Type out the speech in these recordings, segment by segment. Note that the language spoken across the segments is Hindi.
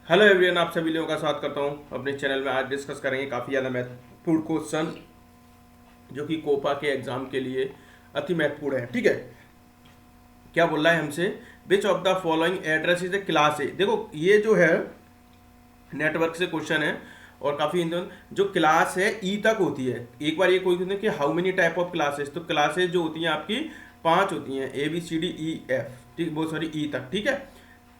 हेलो एवरीवन, आप सभी लोगों का स्वागत करता हूं अपने चैनल में। आज डिस्कस करेंगे काफ़ी ज़्यादा महत्वपूर्ण क्वेश्चन जो कि कोपा के एग्जाम के लिए अति महत्वपूर्ण है। ठीक है, क्या बोल रहा है हमसे, which of the following address is a class ए। देखो ये जो है नेटवर्क से क्वेश्चन है और काफ़ी जो क्लास है ई तक होती है। एक बार ये कोई कहते हैं कि how many type of classes, तो क्लासेस जो होती हैं आपकी 5 होती हैं, A B C D E F, ठीक, वो सॉरी ई तक। ठीक है,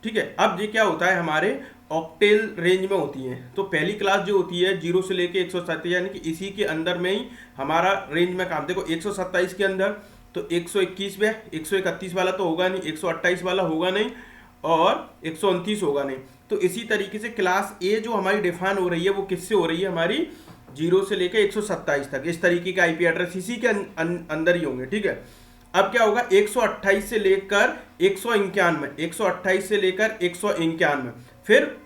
ठीक है। अब ये क्या होता है, हमारे ऑक्टेल रेंज में होती हैं। तो पहली क्लास जो होती है 0 से लेके 127, यानी कि इसी के अंदर में ही हमारा रेंज में काम। देखो 127 के अंदर तो 121 में 131 वाला तो होगा नहीं, 128 वाला होगा नहीं और 129 होगा नहीं। तो इसी तरीके से क्लास ए जो हमारी डिफाइन हो रही है वो किससे हो रही है, हमारी 0 से लेकर 127 तक। इस तरीके का आईपी एड्रेस इसी के अंदर ही होंगे। ठीक है, अब क्या होगा, 128 से लेकर 191, 128 से लेकर 191, फिर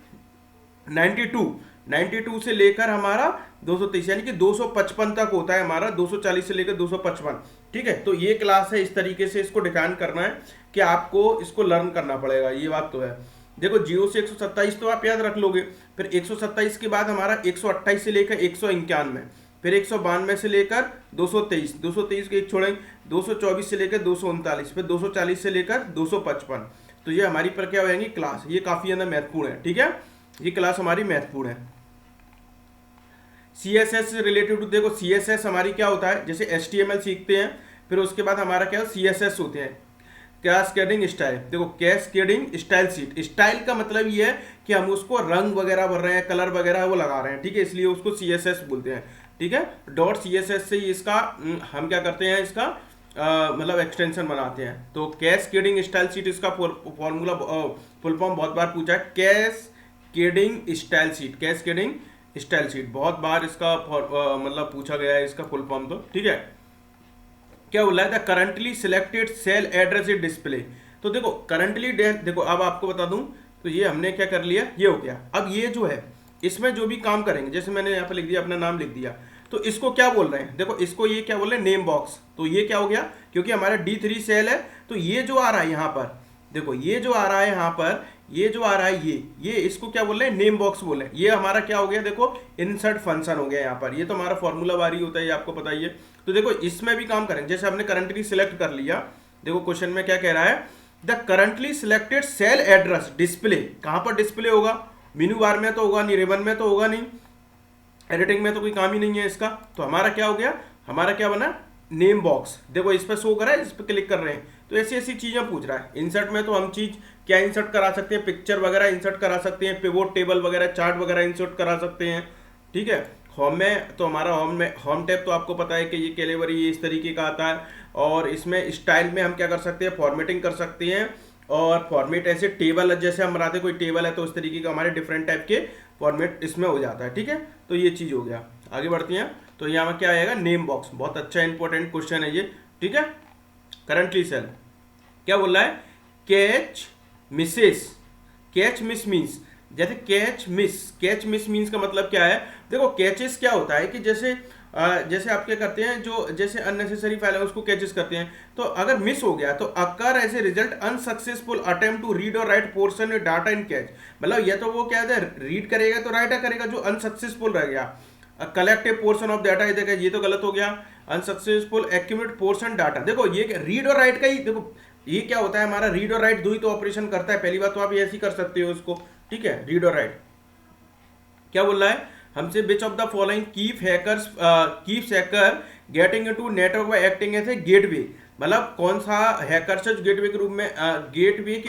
92 से लेकर हमारा 223, यानी कि 255 तक होता है हमारा, 240 से लेकर 255। ठीक है, तो ये क्लास है। इस तरीके से इसको डिफाइन करना है कि आपको इसको लर्न करना पड़ेगा, ये बात तो है। देखो 0 से 127 तो आप याद रख लोगे, फिर 127 के बाद हमारा 128 से लेकर 191, फिर 192 से लेकर 223, 223 को एक छोड़ेंगे, 224 से लेकर 239, फिर 240 से लेकर 255। तो ये हमारी पर क्या हो जाएंगी क्लास। ये काफी ज्यादा महत्वपूर्ण है। ठीक है, ये क्लास हमारी महत्वपूर्ण है। सी एस एस से रिलेटेड, देखो सी एस एस हमारी क्या होता है, जैसे एच टी एम एल सीखते हैं, फिर उसके बाद हमारा क्या सी एस एस होते हैं, कैस्केडिंग स्टाइल। देखो कैस्केडिंग स्टाइल शीट, स्टाइल का मतलब ये है कि हम उसको रंग वगैरह भर रहे हैं, कलर वगैरह वो लगा रहे हैं। ठीक है, इसलिए उसको सी एस एस बोलते हैं। ठीक है, डॉट सी एस एस से इसका हम क्या करते हैं, इसका मतलब एक्सटेंशन बनाते हैं। तो कैस्केडिंग स्टाइल शीट इसका फॉर्मूला फुल फॉर्म बहुत बार पूछा है, cascading style sheet, cascading style sheet बहुत बार इसका मतलब पूछा गया है इसका फुल फॉर्म। तो ठीक है, क्या बोला है, the currently selected cell address is display. तो देखो करंटली, देखो अब आपको बता दूं, तो ये हमने क्या कर लिया, ये हो गया। अब ये जो है इसमें जो भी काम करेंगे, जैसे मैंने यहाँ पे लिख दिया, अपना नाम लिख दिया, तो इसको क्या बोल रहे हैं, देखो इसको ये क्या बोल रहे हैं, नेम बॉक्स। तो ये क्या हो गया, क्योंकि हमारा D3 सेल है, तो ये जो आ रहा है यहाँ पर, देखो ये जो आ रहा है यहाँ पर, ये जो आ रहा है ये इसको क्या बोल रहे हैं, नेम बॉक्स बोल रहे हैं। ये हमारा क्या हो गया, देखो इंसर्ट फंक्शन हो गया यहाँ पर। ये तो हमारा फॉर्मूला वारी होता है, ये आपको पता ही है। तो देखो इसमें भी काम करेंगे, जैसे हमने करंटली सिलेक्ट कर लिया। देखो क्वेश्चन में क्या कह रहा है, the currently selected cell address display, कहां पर डिस्प्ले होगा, मेनू बार में तो होगा नहीं, रिबन में तो होगा नहीं, एडिटिंग में तो कोई काम ही नहीं है इसका। तो हमारा क्या हो गया, हमारा क्या बना, नेम बॉक्स। देखो इस पर शो कर रहा है, इस पर क्लिक कर रहे हैं, तो ऐसी ऐसी चीजें पूछ रहा है। इंसर्ट में तो हम चीज क्या इंसर्ट करा सकते हैं, पिक्चर वगैरह इंसर्ट करा सकते हैं, पिवोट टेबल वगैरह, चार्ट वगैरह इंसर्ट करा सकते हैं। ठीक है, होम में तो हमारा होम टैब तो आपको पता है कि ये कैलेवरी ये इस तरीके का आता है। और इसमें स्टाइल में हम क्या कर सकते हैं, फॉर्मेटिंग कर सकते हैं। और फॉर्मेट ऐसे टेबल, जैसे हम बनाते कोई टेबल है तो उस तरीके का हमारे डिफरेंट टाइप के फॉर्मेट इसमें हो जाता है। ठीक है, तो ये चीज हो गया। आगे बढ़ते हैं, तो यहाँ क्या आएगा, नेम बॉक्स। बहुत अच्छा इंपॉर्टेंट क्वेश्चन है ये। ठीक है, करंटली सेल क्या बोल रहा है, catch Mrs, catch miss means, जैसे कैच मिस मीन्स का मतलब क्या है, देखो कैचेस क्या होता है कि जैसे जैसे आप क्या करते हैं, जो जैसे अननेसेसरी फाइल है उसको कैचेस करते हैं। तो अगर मिस हो गया तो occur as a result unsuccessful attempt to read और write portion data in cache. मतलब ये तो वो क्या है, रीड करेगा तो राइट करेगा, जो अनसक्सेसफुल रह गया। कलेक्टिव पोर्शन ऑफ डाटा, ये तो गलत हो गया, अनसक्सेसफुल एक्यूमुलेट पोर्शन डाटा। देखो ये रीड और राइट का ही, देखो ये क्या होता है, हमारा रीड और राइट दो ही तो ऑपरेशन करता है। पहली बात तो आप ऐसे ही कर सकते हो उसको। ठीक है, रीड और राइट। क्या बोल रहा है हमसे, which of the following keeps hacker getting into network by acting as a gateway. मतलब कौन सा हैकर से गेटवे के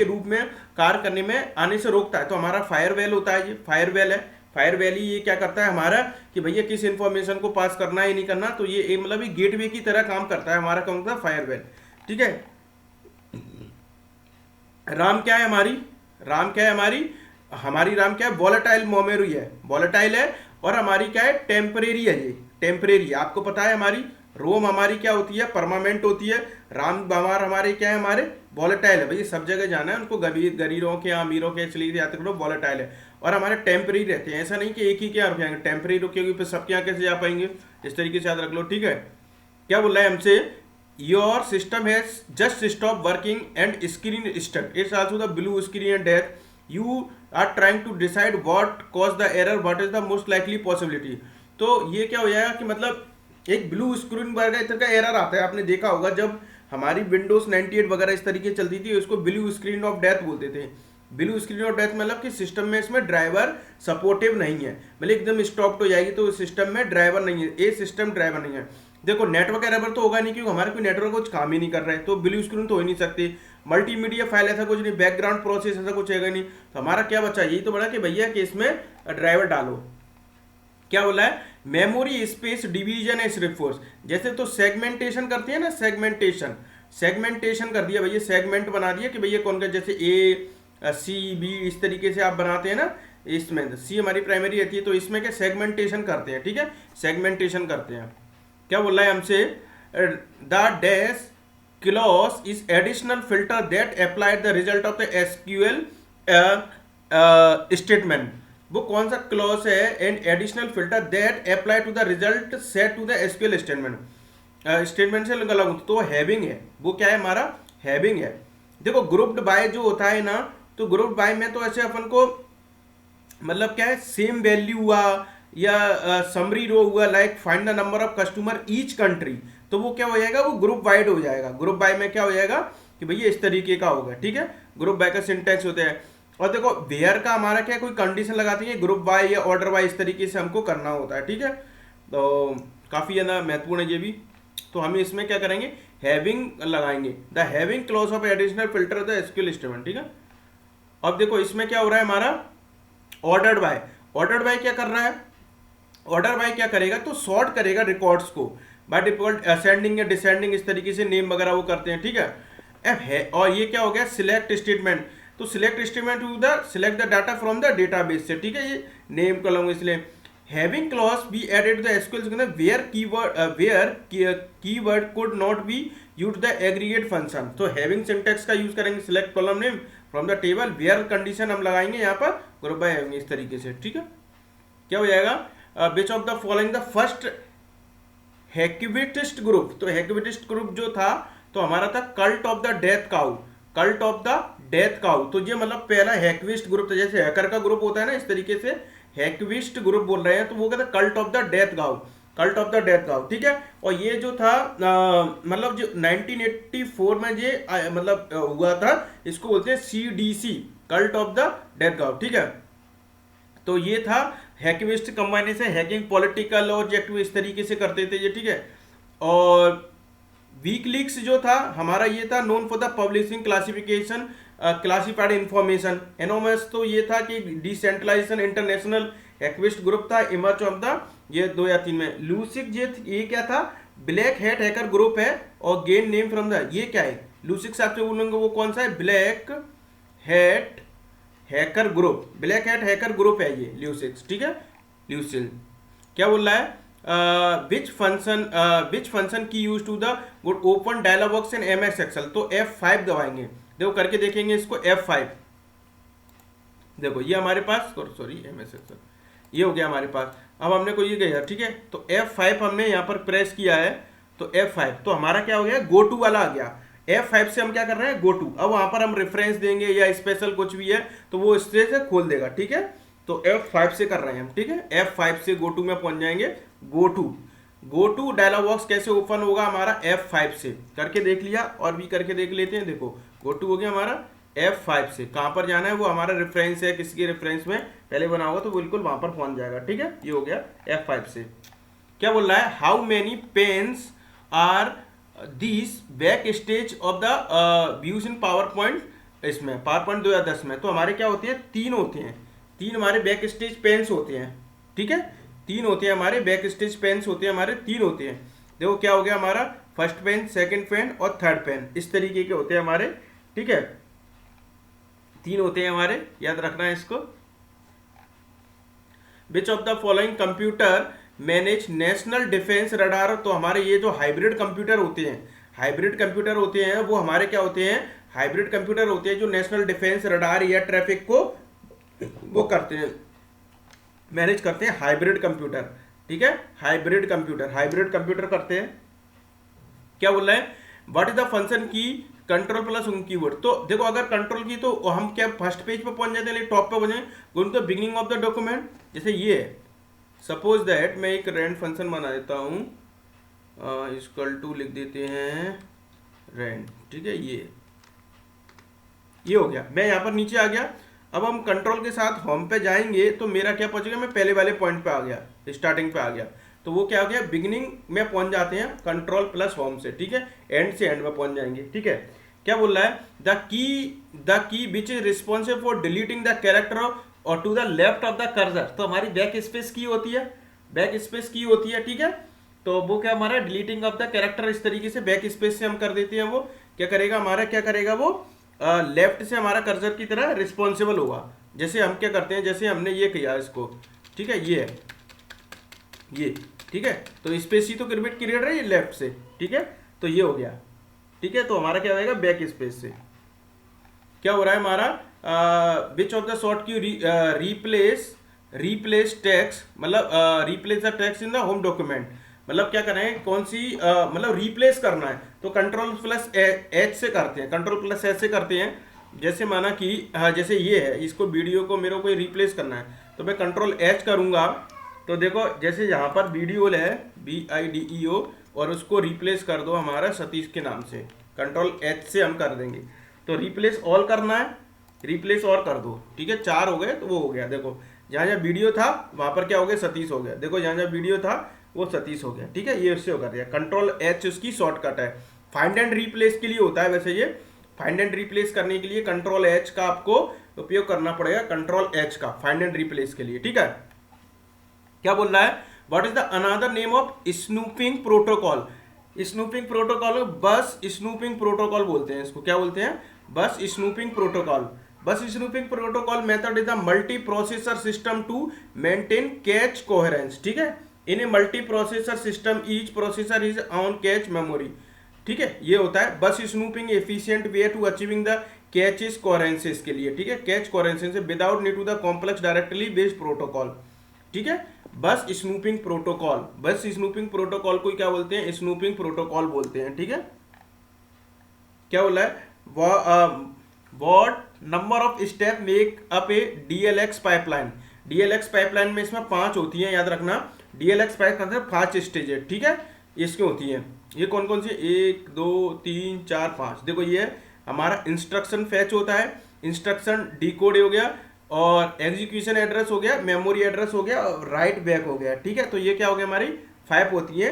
रूप में कार्य करने में आने से रोकता है। तो हमारा फायरवेल होता है, ये फायरवेल है। फायरवेल ही ये क्या करता है हमारा, कि भैया किस इंफॉर्मेशन को पास करना है नहीं करना, तो ये मतलब ये गेटवे की तरह काम करता है हमारा, कौन सा फायरवेल। ठीक है, राम क्या है हमारी, राम क्या है हमारी राम क्या है, वॉलेटाइल मोमेरी है, वॉलेटाइल है। और हमारी क्या है, टेम्परेरी है, ये टेम्परेरी। आपको पता है हमारी रोम हमारी क्या होती है, परमानेंट होती है। राम बामार हमारे क्या है, हमारे वॉलेटाइल है। भाई सब जगह जाना है उनको, गरीबों के अमीरों के, इसलिए याद करो वॉलेटाइल है। और हमारे टेम्परेरी रहते हैं, ऐसा नहीं कि एक ही के यहाँ रुक जाएंगे, टेम्परेरी रुकेगी फिर सबके यहाँ कैसे जा पाएंगे, इस तरीके से याद रख लो। ठीक है, क्या बोल रहा है हमसे, your system has just stop working and screen stuck, it's also the blue screen and death, you are trying to decide what cause the error, what is the most likely possibility. तो ये क्या हो जाएगा कि मतलब एक ब्लू स्क्रीन वगैरह का एरर आता है, आपने देखा होगा जब हमारी विंडोज 98 वगैरह इस तरीके चलती थी, उसको ब्लू स्क्रीन ऑफ डेथ बोलते थे। ब्लू स्क्रीन ऑफ डेथ मतलब कि सिस्टम में इसमें ड्राइवर सपोर्टिव नहीं है, मतलब एकदम स्टॉप्ड हो जाएगी तो सिस्टम में ड्राइवर नहीं है, ये सिस्टम ड्राइवर नहीं है। देखो नेटवर्क एरर तो होगा नहीं क्योंकि हमारे कोई नेटवर्क कुछ काम ही नहीं कर रहा है, तो ब्लू स्क्रीन तो हो ही नहीं सकती। मल्टीमीडिया फाइल ऐसा कुछ नहीं, बैकग्राउंड प्रोसेस ऐसा कुछ है नहीं, तो हमारा क्या बचा, यही तो बड़ा कि भैया कि इसमें ड्राइवर डालो। क्या बोला है, मेमोरी स्पेस डिवीजन है सिर्फ फोर्स, जैसे तो सेगमेंटेशन करते हैं ना, सेगमेंटेशन कर दिया भैया, सेगमेंट बना दिया कि भैया कौन का, जैसे ए सी बी इस तरीके से आप बनाते हैं ना, इसमें सी हमारी प्राइमरी रहती है तो इसमें क्या सेगमेंटेशन करते हैं, ठीक है, सेगमेंटेशन करते हैं। क्या बोल रहा है हमसे, the dash clause is additional filter that applied the result of the SQL statement. वो कौन सा क्लॉज है, an additional filter that apply to the result set to the SQL statement, statement से अलग, तो हैविंग है, वो क्या है हमारा हैविंग है। देखो ग्रुप्ड बाय जो होता है ना, तो ग्रुप्ड बाय में तो ऐसे अपन को मतलब क्या है, सेम वैल्यू हुआ या समरी रो हुआ, like find the number of customer each country, तो वो क्या हो जाएगा, वो ग्रुप वाइड हो जाएगा। ग्रुप बाय में क्या हो जाएगा कि भैया इस तरीके का होगा, ठीक है, ग्रुप बाय का सिंटेक्स होता है। और देखो वेयर का हमारा क्या कोई कंडीशन लगाती है, ग्रुप बाय या ऑर्डर बाय इस तरीके से हमको करना होता है, ठीक है, तो काफी ज्यादा महत्वपूर्ण है ये भी। तो हम इसमें क्या करेंगे, हैविंग लगाएंगे, the having clause of additional filter the SQL statement, ठीक है। अब देखो इसमें क्या हो रहा है हमारा, ऑर्डर्ड बाय, ऑर्डर्ड बाय क्या कर रहा है, ऑर्डर बाय क्या करेगा, तो सॉर्ट करेगा रिकॉर्ड्स को बाय डिफॉल्ट असेंडिंग या डिसेंडिंग इस तरीके से नेम वगैरह वो करते हैं, ठीक है। अब है और ये क्या हो गया, सिलेक्ट स्टेटमेंट, तो select statement to the select the data from the database से, ठीक है, ये नेम कॉलम इसलिए having clause be added the SQL where keyword could not be use the aggregate function, तो हैविंग सिंटैक्स का यूज करेंगे, select column name from the table, where condition हम लगाएंगे यहाँ पर ग्रुप बाय हैविंग इस तरीके से, ठीक है। क्या हो जाएगा, which of the following the first hacktivist group, तो हैक्विटिस्ट ग्रुप जो था तो हमारा था cult of the death cow, cult of the death cow, तो ये मतलब पहला हैक्विस्ट ग्रुप था, जैसे हैकर का ग्रुप होता है ना इस तरीके से हैक्विस्ट ग्रुप बोल रहे हैं, तो वो कहता है cult of the death cow, cult of the death cow, ठीक है। और ये जो था मतलब जो 1984 में ये मतलब हुआ था, इसको बोलते हैं CDC, cult of the death cow, ठीक है। तो ये था हैकविस्ट कंबाइने से, हैकिंग पॉलिटिकल ऑब्जेक्टिव इस तरीके से करते थे ये, ठीक है। और वीकलीक्स जो था हमारा ये था known for the publishing classification classified information. Anonymous तो ये था कि डिसेंट्रलाइजेशन इंटरनेशनल हैकविस्ट ग्रुप था, इमर्ज ऑफ द ये 2 या 3 में। लूसिक ये क्या था, ब्लैक हैट हैकर ग्रुप है और गेन नेम फ्रॉम द, ये क्या है लूसिक साहब से बोलेंगे वो कौन सा है, black hat hacker group, black hat hacker group है ये ल्यूसिक्स, ठीक है, ल्यूसिल। क्या बोल रहा है, which function key use to the good open dialog box in MS Excel, तो F5 दबाएंगे, देखो करके देखेंगे इसको, F5 देखो ये हमारे पास, सॉरी MS एक्सेल ये हो गया हमारे पास। अब हमने को ये गया, ठीक है, तो F5 हमने यहाँ पर प्रेस किया है, तो F5 तो हमारा क्या हो गया, गो टू वाला आ गया। F5 से हम क्या कर रहे हैं, गो टू, अब वहां पर हम रेफरेंस देंगे या स्पेशल कुछ भी है तो वो इससे से खोल देगा, ठीक है। तो F5 से कर रहे हैं हम, ठीक है, F5 से गो टू में पहुंच जाएंगे। गो टू डायलॉग बॉक्स कैसे ओपन होगा हमारा, F5 से करके देख लिया, और भी करके देख लेते हैं। देखो गो टू हो गया हमारा F5 से, कहां पर जाना है, वो हमारा रेफरेंस है, किसी के रेफरेंस में पहले बना होगा तो बिल्कुल वहां पर पहुंच जाएगा, ठीक है। ये हो गया F5 से। क्या बोल रहा है, how many panes are this back stage of the views in PowerPoint, इसमें पावर पॉइंट 2010 में, तो हमारे क्या होते हैं, 3 होते हैं, 3 हमारे बैक स्टेज पेन्स होते हैं, ठीक है, 3 होते हैं हमारे बैक स्टेज पेन्स होते हैं, हमारे 3 होते हैं। देखो क्या हो गया हमारा, फर्स्ट पेन, सेकंड पेन और थर्ड पेन, इस तरीके के होते हैं हमारे, ठीक है, 3 होते हैं हमारे, याद रखना है इसको। विच of the following computer manage national defence radar, तो हमारे ये जो हाइब्रिड कंप्यूटर होते हैं, हाइब्रिड कंप्यूटर होते हैं वो हमारे क्या होते हैं, हाइब्रिड कंप्यूटर होते हैं जो नेशनल डिफेंस रडार या ट्रैफिक को वो करते हैं, मैनेज करते हैं, हाइब्रिड कंप्यूटर, ठीक है, हाइब्रिड कंप्यूटर करते हैं। क्या बोल रहा है, व्हाट इज द फंक्शन की कंट्रोल प्लस होम कीवर्ड। तो देखो अगर कंट्रोल की तो हम क्या फर्स्ट पेज पे पहुंच जाते हैं, टॉप पे पहुंचे, go to the beginning of the document. जैसे ये है, सपोज दैट मैं एक रेंट फंक्शन बना देता हूँ, इक्वल टू लिख देते हैं रेंट, ठीक है। ये हो गया, मैं यहाँ पर नीचे आ गया। अब हम कंट्रोल के साथ होम पे जाएंगे तो मेरा क्या पहुंचेगा, मैं पहले वाले पॉइंट पे आ गया, स्टार्टिंग पे आ गया। तो वो क्या हो गया, बिगिनिंग में पहुंच जाते हैं कंट्रोल प्लस होम से, ठीक है। एंड से एंड में पहुंच जाएंगे, ठीक है। क्या बोल रहा है, the key which is responsible for deleting the character और to the left of the cursor. तो हमारी बैक स्पेस की होती है, बैक स्पेस की होती है, ठीक है। तो वो क्या हमारा डिलीटिंग ऑफ द कैरेक्टर, इस तरीके से बैक स्पेस से हम कर देते हैं। वो क्या करेगा हमारा, क्या करेगा वो लेफ्ट से हमारा कर्सर की तरह रिस्पॉन्सिबल होगा। जैसे हम क्या करते हैं, जैसे हमने ये किया इसको, ठीक है, ये है ये, ठीक है। तो स्पेस ही तो क्रिएट रही है लेफ्ट से, ठीक है। तो ये हो गया, ठीक है। तो हमारा क्या होगा, बैक स्पेस से क्या हो रहा है हमारा, विच ऑफ द शॉर्ट की रिप्लेस टेक्स्ट, मतलब replace the text in the home document, मतलब क्या करें, कौन सी मतलब रिप्लेस करना है तो कंट्रोल प्लस एच से करते हैं, कंट्रोल प्लस एच से करते हैं। जैसे माना कि जैसे ये है, इसको वीडियो को मेरे को रिप्लेस करना है तो मैं कंट्रोल एच करूंगा। तो देखो जैसे यहाँ पर वीडियो है VIDEO और उसको रिप्लेस कर दो हमारा सतीश के नाम से, कंट्रोल एच से हम कर देंगे। तो रिप्लेस ऑल करना है, रिप्लेस और कर दो, ठीक है। 4 हो गए तो वो हो गया। देखो जहाँ जहाँ वीडियो था वहाँ पर क्या हो गया, सतीश हो गया। देखो जहाँ जहाँ वीडियो था वो सतीश हो गया, ठीक है। ये उससे हो गया, कंट्रोल एच उसकी शॉर्टकट है। फाइंड एंड रिप्लेस के लिए होता है वैसे ये, फाइंड एंड रिप्लेस करने के लिए कंट्रोल एच का आपको उपयोग करना पड़ेगा, कंट्रोल एच का फाइंड एंड रिप्लेस के लिए, ठीक है। क्या बोल रहा है, what is the another name of snooping protocol. Snooping protocol bus snooping protocol बोलते हैं इसको, क्या बोलते हैं, bus snooping protocol. Bus snooping protocol method is the multi processor system to maintain cache coherence, ठीक है। In a multi processor system each processor is on cache memory, ठीक है। ये होता है bus snooping efficient way to achieving the caches coherences के लिए, ठीक है, cache coherences without need to the complex directly based protocol, ठीक है। Bus snooping protocol, bus snooping protocol को क्या बोलते हैं, स्नूपिंग प्रोटोकॉल बोलते हैं, ठीक है। क्या बोला है, what number of step make up A DLX pipeline. DLX pipeline में इसमें 5 होती है, याद रखना। DLX पाइपलाइन 5 स्टेज है, ठीक है, इसकी होती है। ये कौन कौन सी, 1 2 3 4 5। देखो ये हमारा इंस्ट्रक्शन फैच होता है, इंस्ट्रक्शन डिकोड हो गया, और एग्जीक्यूशन एड्रेस हो गया, मेमोरी एड्रेस हो गया, और राइट बैक हो गया, ठीक है। तो ये क्या हो गया, हमारी 5 होती है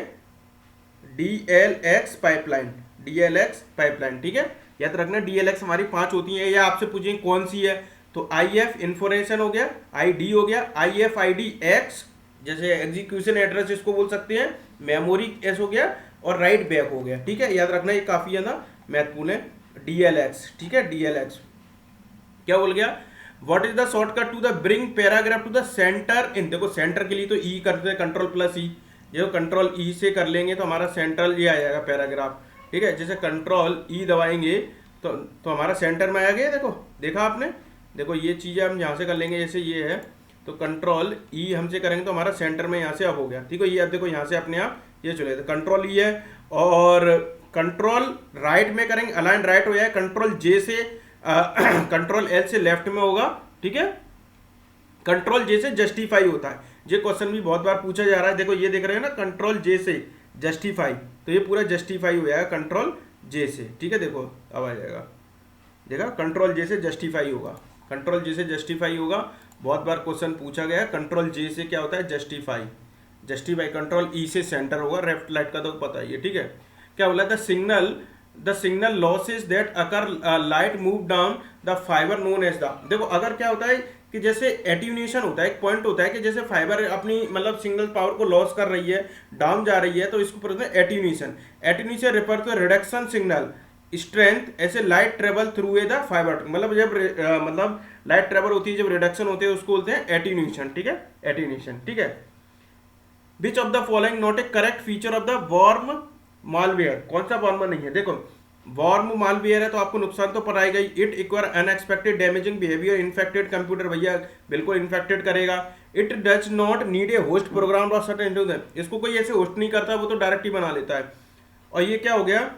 DLX पाइपलाइन, DLX पाइपलाइन, ठीक है। याद रखना DLX हमारी 5 होती है। या आपसे पूछेंगे कौन सी है, तो IF इंफॉर्मेशन हो गया, ID हो गया, IFID X जैसे एग्जीक्यूशन एड्रेस इसको बोल सकते हैं, मेमोरी एस हो गया, और राइट बैक हो गया, ठीक है। याद रखना ये काफी है ना महत्वपूर्ण है, DLX, ठीक है। DLX क्या बोल गया, what is the shortcut to the bring paragraph to the center in. देखो सेंटर के लिए तो ई करते हैं, कंट्रोल प्लस ई, जो कंट्रोल ई से कर लेंगे तो हमारा सेंट्रल ये आ जाएगा पैराग्राफ, ठीक है। जैसे कंट्रोल ई दबाएंगे तो हमारा सेंटर में आ गया। देखो देखा आपने, देखो ये चीज़ें हम यहाँ से कर लेंगे, जैसे ये है तो कंट्रोल ई हमसे करेंगे तो हमारा सेंटर में यहाँ से अब हो गया, ठीक है। ये अब देखो यहाँ से अपने आप ये चले, तो कंट्रोल ई है, और कंट्रोल राइट में करेंगे अलाइन राइट हो जाए, कंट्रोल जे से कंट्रोल एल से लेफ्ट में होगा, ठीक है। कंट्रोल जे से जस्टिफाई होता है, ये क्वेश्चन भी बहुत बार पूछा जा रहा है। देखो ये देख रहे हैं ना, कंट्रोल जे से जस्टिफाई, तो ये पूरा जस्टिफाई हो जाएगा कंट्रोल जे से, ठीक है। देखो अब आ जाएगा, देखा, कंट्रोल जे से जस्टिफाई होगा, कंट्रोल जे से जस्टिफाई होगा, बहुत बार क्वेश्चन पूछा गया है। कंट्रोल जे से क्या होता है, जस्टिफाई, जस्टिफाई। कंट्रोल ई से सेंटर होगा, लेफ्ट राइट का तो पता ही है, ठीक है। क्या बोला, the signal losses that occur light move down the fiber known as the. देखो अगर क्या होता है कि जैसे एट्यूनेशन होता है, एक पॉइंट होता है कि जैसे फाइबर अपनी मतलब सिग्नल पावर को लॉस कर रही है, डाउन जा रही है, तो इसको बोलते हैं attenuation. Attenuation refer to reduction signal strength ऐसे light travel through a the fiber, मतलब जब मतलब लाइट ट्रेवल होती है, जब रिडक्शन होती है उसको बोलते हैं एट्यूनेशन, ठीक है, एट्यूनेशन, ठीक है। Which of the following not a correct feature of the worm malware. कौन सा वॉर्म नहीं है, देखो वॉर्म मालवेयर है तो आपको नुकसान तो पड़ाएगा ही। It acquire unexpected damaging behavior, infected computer, भैया बिल्कुल इन्फेक्टेड करेगा। It does not need a host program और सर्टेन, इसको कोई ऐसे होस्ट नहीं करता, वो तो डायरेक्ट ही बना लेता है। और ये क्या हो गया,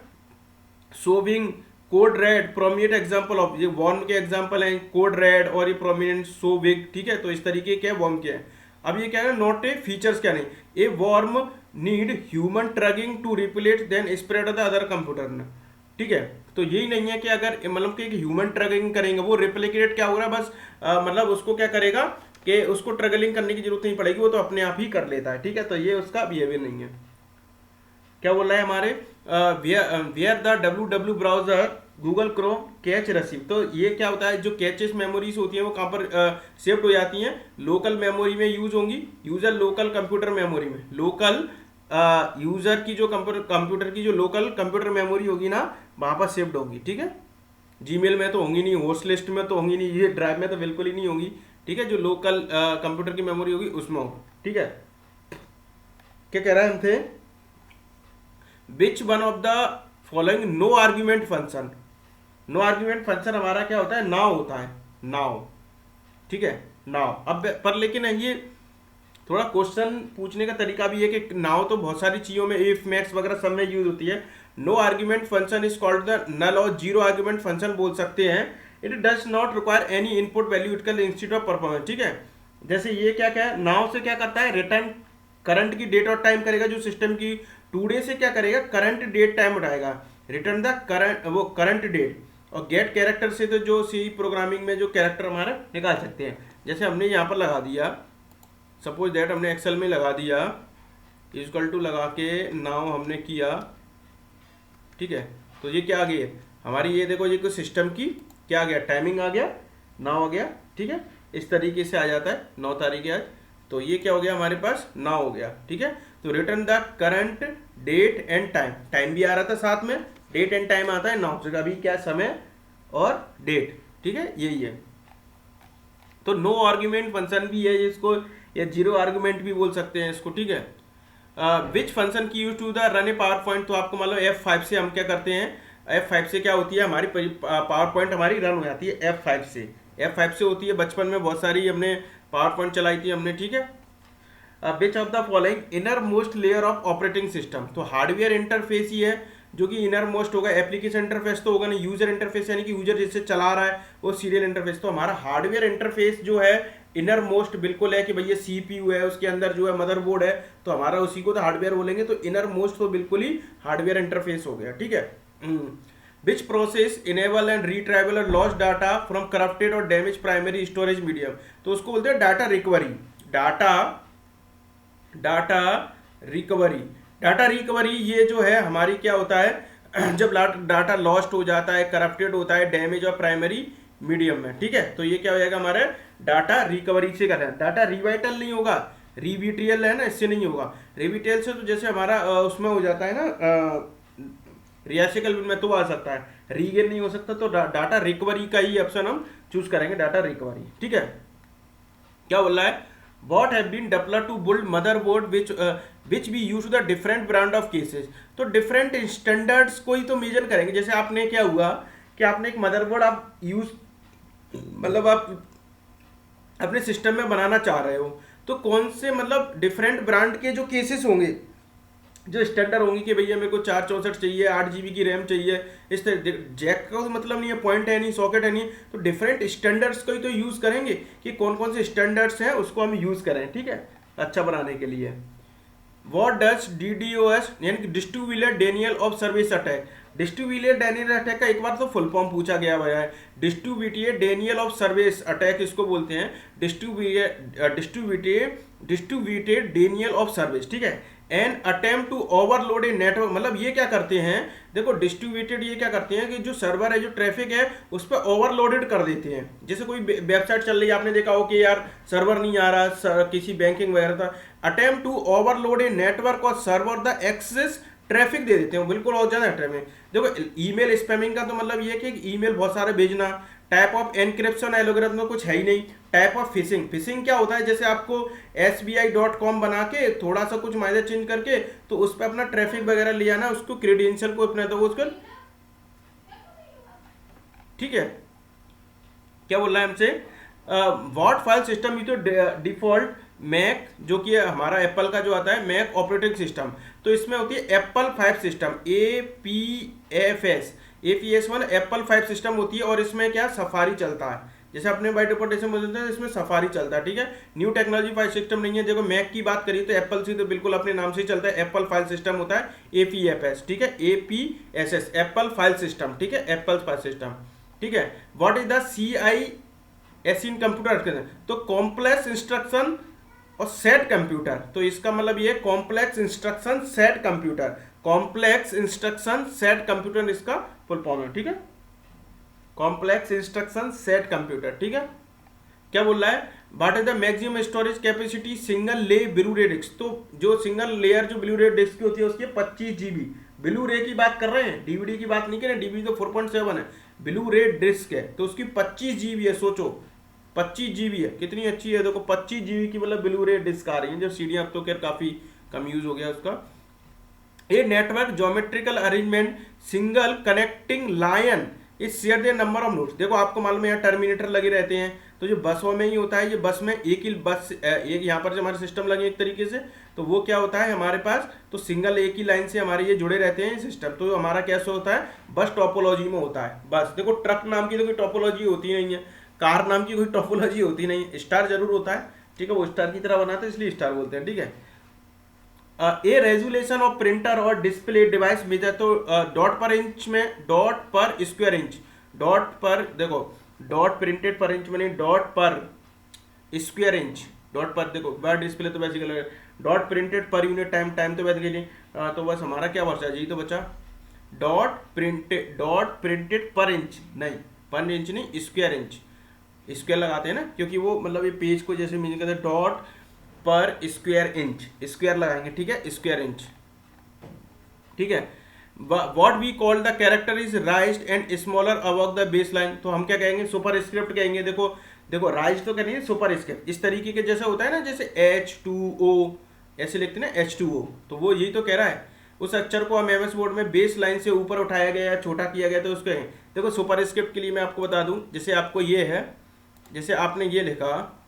showing code red prominent example of, ये वर्म के एग्जांपल हैं कोड रेड और ये प्रोमिनेंट सो बिग, ठीक है। तो इस तरीके के वर्म के हैं। अब ये क्या है, नॉट ए फीचर्स क्या नहीं, a worm need human triggering to replicate then spread the other computer, ठीक है। तो यही नहीं है कि अगर मतलब कि ह्यूमन ट्रगलिंग करेंगे वो रिप्लिकेट क्या हो रहा है, बस मतलब उसको क्या करेगा कि उसको ट्रगलिंग करने की जरूरत नहीं पड़ेगी, वो तो अपने आप ही कर लेता है, ठीक है। तो ये उसका बिहेवियर नहीं है। क्या बोल रहा है हमारे where the www browser Google Chrome cache receive, तो ये क्या होता है, जो कैचेस मेमोरीज होती हैं वो कहाँ पर सेव्ड हो जाती हैं, लोकल मेमोरी में यूज होंगी, यूजर लोकल कंप्यूटर मेमोरी में, लोकल यूजर की जो कंप्यूटर की जो लोकल कंप्यूटर मेमोरी होगी ना वहाँ पर सेव्ड होगी, ठीक है। जीमेल में तो होंगी नहीं, होस्ट लिस्ट में तो होंगी नहीं, ये ड्राइव में तो बिल्कुल ही नहीं होंगी, ठीक है। जो लोकल कंप्यूटर की मेमोरी होगी उसमें होगी, ठीक है। क्या कह रहे हैं हम थे, which one of the following no argument function, no argument function हमारा क्या होता है, नाउ होता है, नाउ, ठीक है, नाउ। अब पर लेकिन ये थोड़ा क्वेश्चन पूछने का तरीका भी है कि नाउ तो बहुत सारी चीजों में इफ मैक्स वगैरह सब में यूज होती है, no argument function is called the null और जीरो आर्ग्यूमेंट फंक्शन बोल सकते हैं, it does not require any input value, it can institute of performance, ठीक है। जैसे ये क्या क्या है, नाउ से क्या करता है, रिटर्न करंट की डेट और टाइम करेगा, जो सिस्टम की टुडे से क्या करेगा, करंट डेट टाइम उठाएगा, रिटर्न द करंट वो करंट डेट, और गेट कैरेक्टर से तो जो सी प्रोग्रामिंग में जो कैरेक्टर हमारा निकाल सकते हैं। जैसे हमने यहाँ पर लगा दिया, सपोज दैट हमने एक्सेल में लगा दिया इक्वल टू लगा के नाउ हमने किया, ठीक है। तो ये क्या आ गई हमारी, ये देखो ये कुछ सिस्टम की क्या आ गया, टाइमिंग आ गया, नाउ आ गया, ठीक है। इस तरीके से आ जाता है 9 तारीख आज, तो ये क्या हो गया हमारे पास, नाउ हो गया, ठीक है। तो return the current date and time, time भी आ रहा था साथ में, डेट एंड टाइम आता है, नाउ जगह भी क्या समय और डेट, ठीक है, यही है। तो नो आर्ग्यूमेंट फंक्शन भी है इसको, या जीरो आर्गुमेंट भी बोल सकते हैं इसको, ठीक है। Which function key use to the run a PowerPoint, तो आपको मालूम F5 से हम क्या करते हैं, F5 से क्या होती है हमारी पावर पॉइंट हमारी रन हो जाती है F5 से, F5 से होती है। बचपन में बहुत सारी हमने पावर पॉइंट चलाई थी हमने, ठीक है। Which of the following inner most layer of operating system, तो हार्डवेयर इंटरफेस ही है जो कि इनर मोस्ट होगा, एप्लीकेशन इंटरफेस तो होगा नहीं, यूजर इंटरफेस यानी कि यूजर जिससे चला रहा है वो सीरियल इंटरफेस, तो हमारा हार्डवेयर इंटरफेस जो है इनर मोस्ट बिल्कुल है कि भैया सीपीयू है, उसके अंदर जो है मदरबोर्ड है, तो हमारा उसी को तो हार्डवेयर बोलेंगे, तो इनर मोस्ट तो बिल्कुल ही हार्डवेयर इंटरफेस हो गया, ठीक है। विच प्रोसेस इनेबल एंड रीट्राइबल और लॉस्ट डाटा फ्रॉम करप्टेड और डैमेज प्राइमरी स्टोरेज मीडियम, तो उसको बोलते हैं डाटा रिकवरी, डाटा रिकवरी ये जो है हमारी क्या होता है, जब डाटा लॉस्ट हो जाता है, करप्टेड होता है डैमेज और प्राइमरी मीडियम में, ठीक है। तो ये क्या हो जाएगा हमारे डाटा रिकवरी से कर रहे हैं, डाटा रिवाइटल नहीं होगा, रिविटियल है ना, इससे नहीं होगा। रिविटियल से तो जैसे हमारा उसमें हो जाता है ना रियासिकल में तो आ सकता है, रीगेन नहीं हो सकता, तो डाटा रिकवरी का ही ऑप्शन हम चूज करेंगे, डाटा रिकवरी, ठीक है। क्या बोल रहा है, what have been developed to build motherboard which we use the different brand of cases, तो different standards को ही तो मेजर करेंगे। जैसे आपने क्या हुआ कि आपने एक मदरबोर्ड आप यूज मतलब आप अपने सिस्टम में बनाना चाह रहे हो, तो कौन से मतलब डिफरेंट ब्रांड के जो केसेस होंगे, जो स्टैंडर्ड होंगी कि भैया मेरे को 464 चाहिए, 8 GB की रैम चाहिए, इस तरह जैक का मतलब नहीं है, पॉइंट है नहीं, सॉकेट है नहीं, तो डिफरेंट स्टैंडर्ड्स को ही तो यूज़ करेंगे कि कौन कौन से स्टैंडर्ड्स हैं उसको हम यूज़ करें, ठीक है, अच्छा बनाने के लिए। व्हाट डज DDoS यानी कि distributed denial of service attack, distributed Daniel attack का एक बार तो फुल फॉर्म पूछा गया हुआ है, distributed denial of service attack इसको बोलते हैं, डिस्ट्रीब्यूटेड डेनियल ऑफ सर्विस, ठीक है। An attempt to overload a network, मतलब ये क्या करते हैं, देखो डिस्ट्रीब्यूटेड ये क्या करते हैं कि जो सर्वर है, जो ट्रैफिक है उस पर ओवरलोडेड कर देते हैं। जैसे कोई वेबसाइट चल रही है, आपने देखा हो कि यार सर्वर नहीं आ रहा, किसी बैंकिंग वगैरह था, attempt to overload a network और सर्वर द एक्सेस ट्रैफिक दे देते हैं, बिल्कुल और ज्यादा ट्रैफिक। देखो ईमेल स्पैमिंग का तो मतलब ये है कि ईमेल बहुत सारे भेजना, टाइप ऑफ एनक्रिप्शन एल्गोरिथम में कुछ है ही नहीं। टाइप ऑफ फिशिंग, फिशिंग क्या होता है, जैसे आपको SBI.com बना के थोड़ा सा कुछ माइनर चेंज करके तो उस पर अपना ट्रैफिक वगैरह ले आना, उसको क्रेडेंशियल को अपना दो उसको, ठीक है। क्या बोल रहा है हमसे, व्हाट फाइल सिस्टम ये तो डिफॉल्ट मैक, जो कि हमारा एप्पल का जो आता है मैक ऑपरेटिंग सिस्टम, तो इसमें होती है Apple 5 system, APFS, APS1 Apple 5 system होती है और इसमें क्या सफारी चलता है, जैसे अपने बाय डिफॉल्ट जैसे बोलते हैं इसमें सफारी चलता है, ठीक है। न्यू टेक्नोलॉजी फाइल सिस्टम नहीं है। देखो मैक की बात करिए तो एप्पल से तो बिल्कुल अपने नाम से ही चलता है, एप्पल फाइल सिस्टम होता है APFS, ठीक है, APSS एप्पल फाइल सिस्टम, ठीक है, एप्पल फाइल सिस्टम, ठीक है। What is the CIS in computer, तो कॉम्प्लेक्स इंस्ट्रक्शन और सेट कंप्यूटर, तो इसका मतलब ये complex instruction set computer, complex instruction set computer इसका फुल फॉर्म है, ठीक है, कॉम्प्लेक्स इंस्ट्रक्शन सेट कंप्यूटर, ठीक है। क्या बोल रहा है, what is the maximum storage capacity single ले ब्लू रे डिस्क, तो जो सिंगल लेयर जो ब्लू रे डिस्क की होती है उसकी 25 GB, ब्लू रे की बात कर रहे हैं, DVD की बात नहीं कर रहे, DVD तो 4.7 है, ब्लू रे डिस्क है तो उसकी 25 GB है, सोचो 25 GB है, कितनी अच्छी है, देखो 25 GB की मतलब ब्लू रे डिस्क आ रही है, जो CD अब तो खैर काफी कम यूज हो गया उसका। A network geometrical arrangement single connecting line is share the number of nodes, देखो आपको मालूम है यहाँ टर्मिनेटर लगे रहते हैं, तो जो बसों में ही होता है, ये बस में एक ही बस एक यहाँ पर जो हमारे सिस्टम लगे एक तरीके से, तो वो क्या होता है हमारे पास, तो सिंगल एक ही लाइन से हमारे ये जुड़े रहते हैं सिस्टम, तो हमारा कैसे होता है बस टोपोलॉजी में होता है। बस देखो ट्रक नाम की तो कोई टोपोलॉजी होती नहीं है, कार नाम की कोई टोपोलॉजी होती नहीं, स्टार जरूर होता है, ठीक है, वो स्टार की तरह बनाते हैं इसलिए स्टार बोलते हैं, ठीक है। ए रेजुलेशन ऑफ प्रिंटर और डिस्प्ले डिवाइस मेजर, तो डॉट पर इंच में डॉट पर स्क्वायर इंच, डॉट पर देखो डॉट प्रिंटेड पर इंच में डॉट पर स्क्वायर इंच, डॉट पर देखो बार डिस्प्ले तो वैसे लगेगा, dot printed per unit time, time तो वैसे के लिए तो बस हमारा क्या बचा जी, तो बचा डॉट प्रिंटेड पर इंच, नहीं पर इंच नहीं स्क्वायर इंच, स्क्वायर लगाते हैं ना क्योंकि वो मतलब ये पेज को जैसे मीनिंग करते हैं डॉट पर स्क्वायर इंच, स्क्वायर लगाएंगे, ठीक है, स्क्वायर इंच, ठीक है। What we call the character is raised and smaller above the base line, तो हम क्या कहेंगे सुपर स्क्रिप्ट कहेंगे, देखो देखो राइज तो कहेंगे सुपर स्क्रिप्ट, इस तरीके के जैसे होता है ना, जैसे H2O ऐसे लिखते हैं ना H2O, तो वो यही तो कह रहा है, उस अक्षर को हम MS बोर्ड में बेस लाइन से ऊपर उठाया गया या छोटा किया गया तो उसको देखो सुपर स्क्रिप्ट के लिए मैं आपको बता दूं, जैसे आपको ये है, जैसे आपने ये लिखा,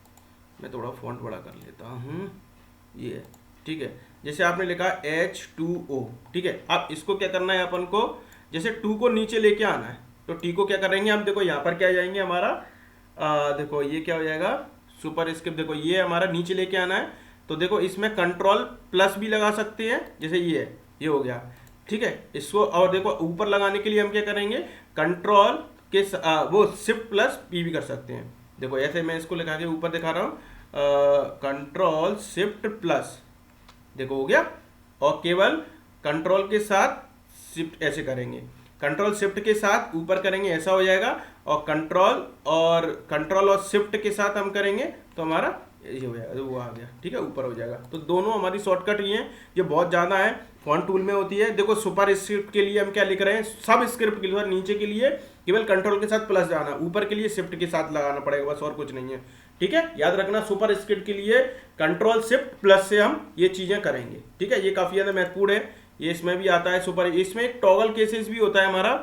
मैं थोड़ा फॉन्ट बड़ा कर लेता हूँ, ये है, ठीक है, जैसे आपने लिखा H2O, ठीक है, अब इसको क्या करना है अपन को, जैसे 2 को नीचे लेके आना है, तो T को क्या करेंगे हम, देखो यहाँ पर क्या जाएंगे हमारा, देखो ये क्या हो जाएगा सुपर स्क्रिप्ट, देखो ये हमारा नीचे लेके आना है, तो देखो इसमें कंट्रोल प्लस भी लगा सकते हैं, जैसे ये हो गया, ठीक है, इसको, और देखो ऊपर लगाने के लिए हम क्या करेंगे कंट्रोल के वो शिफ्ट प्लस P भी कर सकते हैं, देखो ऐसे मैं इसको लिखा के ऊपर दिखा रहा हूँ, कंट्रोल शिफ्ट प्लस, देखो हो गया, और केवल कंट्रोल के साथ शिफ्ट ऐसे करेंगे, कंट्रोल शिफ्ट के साथ ऊपर करेंगे ऐसा हो जाएगा, और कंट्रोल और शिफ्ट के साथ हम करेंगे तो हमारा ये हो जाएगा, वो आ गया, ठीक है, ऊपर हो जाएगा। तो दोनों हमारी शॉर्टकट ये हैं, ये बहुत ज़्यादा है, फॉन्ट टूल में होती है। देखो सुपर स्क्रिप्ट के लिए हम क्या लिख रहे हैं, सब स्क्रिप्ट के लिए नीचे के लिए केवल कंट्रोल के साथ प्लस जाना, ऊपर के लिए शिफ्ट के साथ लगाना पड़ेगा, बस और कुछ नहीं है, ठीक है, याद रखना सुपर स्क्रिप्ट के लिए कंट्रोल शिफ्ट प्लस से हम ये चीज़ें करेंगे, ठीक है, ये काफ़ी ज़्यादा महत्वपूर्ण है, ये इसमें भी आता है सुपर, इसमें एक टॉगल केसेस भी होता है हमारा,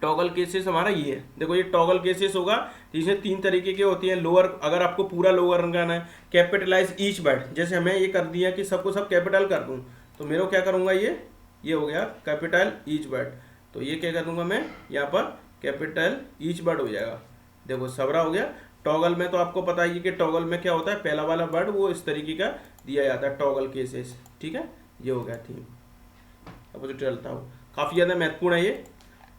टॉगल केसेस हमारा ये है, देखो ये टॉगल केसेस होगा, इसमें 3 तरीके के होती हैं, लोअर, अगर आपको पूरा लोअर करना है, कैपिटलाइज ईच वर्ड, जैसे हमें ये कर दिया कि सबको सब कैपिटल कर दूं, तो मेरे को क्या करूंगा, ये हो गया कैपिटल ईच वर्ड, तो ये क्या कर दूंगा मैं यहाँ पर कैपिटल ईच वर्ड हो जाएगा, देखो सबरा हो गया। टॉगल में तो आपको पता ही है कि टॉगल में क्या होता है, पहला वाला वर्ड वो इस तरीके का दिया जाता है, टॉगल केसेस, ठीक है, ये हो गया थीम, अब जो चलता हो काफ़ी ज़्यादा महत्वपूर्ण है ये,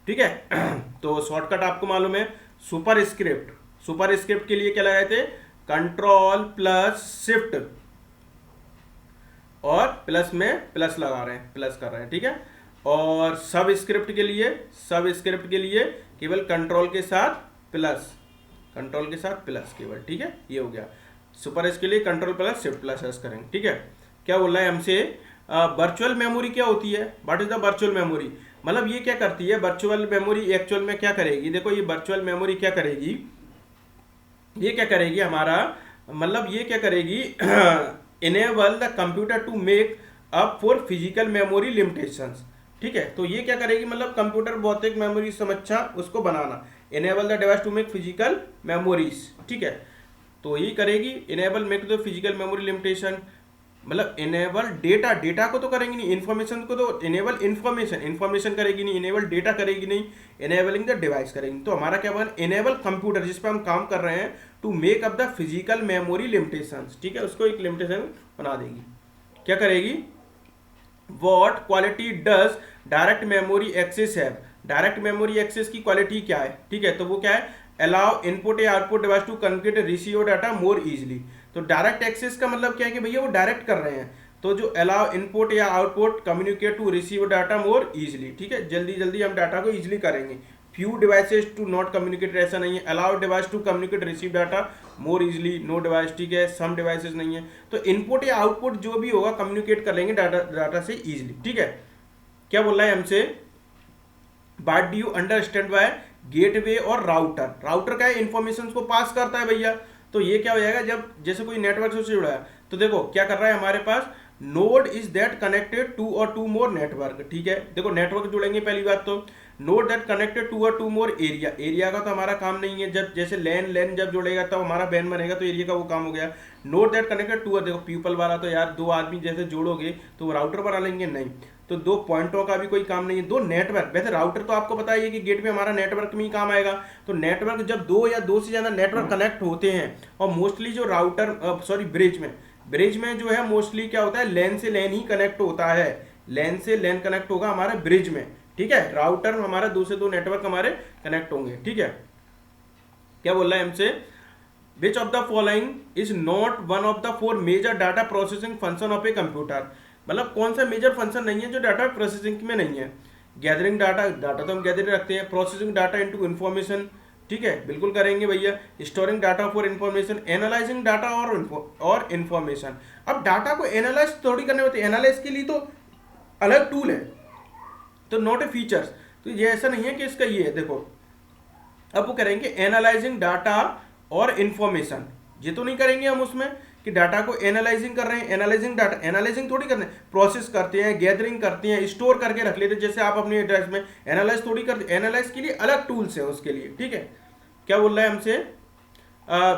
ठीक है। तो शॉर्टकट आपको मालूम है, सुपर स्क्रिप्ट के लिए क्या लगाए थे, कंट्रोल प्लस शिफ्ट, और प्लस में प्लस लगा रहे हैं, प्लस कर रहे हैं, ठीक है, और सब स्क्रिप्ट के लिए केवल कंट्रोल के साथ प्लस केवल, ठीक है, ये हो गया। सुपर के लिए control plus shift plus S करेंगे, ठीक है। क्या बोल रहा है हमसे, वर्चुअल मेमोरी क्या होती है, what is the virtual memory, मतलब ये क्या करती है वर्चुअल मेमोरी, एक्चुअल में क्या करेगी, देखो ये वर्चुअल मेमोरी क्या करेगी, ये क्या करेगी हमारा, मतलब ये क्या करेगी, enable the computer to make up for physical memory limitations, ठीक है, तो ये क्या करेगी, मतलब कंप्यूटर भौतिक मेमोरी समस्या उसको बनाना, enable the device to make physical memories, ठीक है, तो ये करेगी enable make the physical memory limitation, मतलब इनेबल डेटा, डेटा को तो करेंगे नहीं, इन्फॉर्मेशन को तो इनेबल इन्फॉर्मेशन, इन्फॉर्मेशन करेगी नहीं, इनेबल डेटा करेगी नहीं, इनेबलिंग द डिवाइस करेगी। तो हमारा क्या बना, इनेबल कंप्यूटर जिस पे हम काम कर रहे हैं to make up the physical memory limitations, ठीक है, उसको एक लिमिटेशन बना देगी। क्या करेगी, what quality does direct memory access है, डायरेक्ट मेमोरी एक्सेस की क्वालिटी क्या है, ठीक है, तो वो क्या है, अलाउ इनपुट या output device to communicate receive data more easily. तो डायरेक्ट एक्सेस का मतलब क्या है कि भैया वो डायरेक्ट कर रहे हैं, तो जो अलाउ इनपुट या output communicate to receive data more easily, ठीक है, जल्दी जल्दी हम डाटा को इजिली करेंगे। Few devices to not communicate, ऐसा नहीं है, allow device to communicate receive data more easily, no device, ठीक है, सम डिवाइसेस नहीं है। तो इनपुट या आउटपुट जो भी होगा कम्युनिकेट कर लेंगे डाटा से इजिली, ठीक है। क्या बोल रहा है हमसे, but do you understand by gateway और राउटर, राउटर क्या है, इंफॉर्मेशन को पास करता है भैया। तो ये क्या हो जाएगा, जब जैसे कोई नेटवर्क से जुड़ा है, तो देखो क्या कर रहा है हमारे पास, node is that connected to और टू मोर नेटवर्क, ठीक है, देखो नेटवर्क जुड़ेंगे पहली बात, तो नोड दैट कनेक्टेड टू और टू मोर एरिया, एरिया का तो हमारा काम नहीं है, जब जैसे लैन लैन जब जुड़ेगा तब हमारा बैन बनेगा, तो एरिया का वो काम हो गया। नोड दैट कनेक्टेड टू, देखो पीपल वाला तो यार दो आदमी जैसे जोड़ोगे तो राउटर बना लेंगे, नहीं, तो दो पॉइंटों का भी कोई काम नहीं है, दो नेटवर्क, वैसे राउटर तो आपको पता है कि गेट में हमारा नेटवर्क में ही काम आएगा। तो नेटवर्क जब दो या दो से ज्यादा नेटवर्क कनेक्ट होते हैं, और मोस्टली जो राउटर सॉरी ब्रिज में जो है मोस्टली क्या होता है, लैन से लैन ही कनेक्ट होता है, लैन से लैन कनेक्ट होगा हमारा ब्रिज में, ठीक है, राउटर हमारा दो से दो नेटवर्क हमारे कनेक्ट होंगे, ठीक है। क्या बोल रहा है हमसे, which of the following is not one of the four major data processing function of a computer, मतलब कौन सा मेजर फंक्शन नहीं है जो डाटा प्रोसेसिंग में नहीं है। गैदरिंग डाटा, डाटा तो हम गैदर रखते हैं, प्रोसेसिंग डाटा इनटू इन्फॉर्मेशन, ठीक है, बिल्कुल करेंगे भैया, storing data for information, analysing data और इन्फॉर्मेशन। अब डाटा को एनालाइज थोड़ी करने होते हैं, एनालाइज के लिए तो अलग टूल है, तो नॉट ए फीचर्स, तो ये ऐसा नहीं है कि इसका ये है, देखो अब वो करेंगे एनालाइजिंग डाटा और इन्फॉर्मेशन, ये तो नहीं करेंगे हम उसमें कि डाटा को एनालाइजिंग कर रहे हैं, एनालाइजिंग डाटा, एनालाइजिंग थोड़ी करते हैं, प्रोसेस करते हैं, गैदरिंग करते हैं, स्टोर करके रख लेते हैं, जैसे आप अपने एड्रेस में एनालाइज थोड़ी करते, एनालाइज के लिए अलग टूल्स है उसके लिए, ठीक है। क्या बोल रहा है हमसे,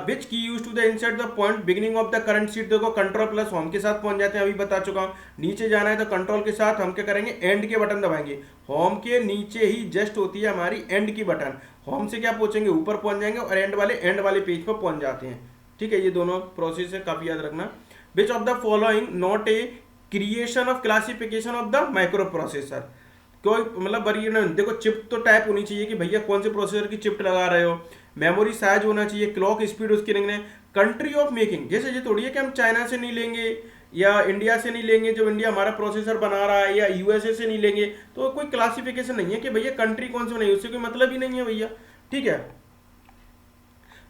which key use to the insert the point beginning of the current sheet, देखो कंट्रोल प्लस होम के साथ पहुंच जाते हैं, अभी बता चुका हूं, नीचे जाना है तो कंट्रोल के साथ हम क्या करेंगे, एंड के बटन दबाएंगे, होम के नीचे ही जस्ट होती है हमारी एंड की बटन, होम से क्या पहुंचेंगे, ऊपर पहुंच जाएंगे, और एंड वाले पेज पर पहुंच जाते हैं, ठीक है, ये दोनों प्रोसेस है, काफी याद रखना। विच of the following not a creation of classification of the micro processor, कोई मतलब बड़ी देखो चिप तो टाइप होनी चाहिए कि भैया कौन से प्रोसेसर की चिप लगा रहे हो, मेमोरी साइज होना चाहिए, क्लॉक स्पीड उसकी लिखने, कंट्री ऑफ मेकिंग, जैसे ये थोड़ी है कि हम चाइना से नहीं लेंगे या इंडिया से नहीं लेंगे, जो इंडिया हमारा प्रोसेसर बना रहा है, या यूएसए से नहीं लेंगे, तो कोई क्लासिफिकेशन नहीं है कि भैया कंट्री कौन सी नहीं, उससे कोई मतलब ही नहीं है भैया, ठीक है।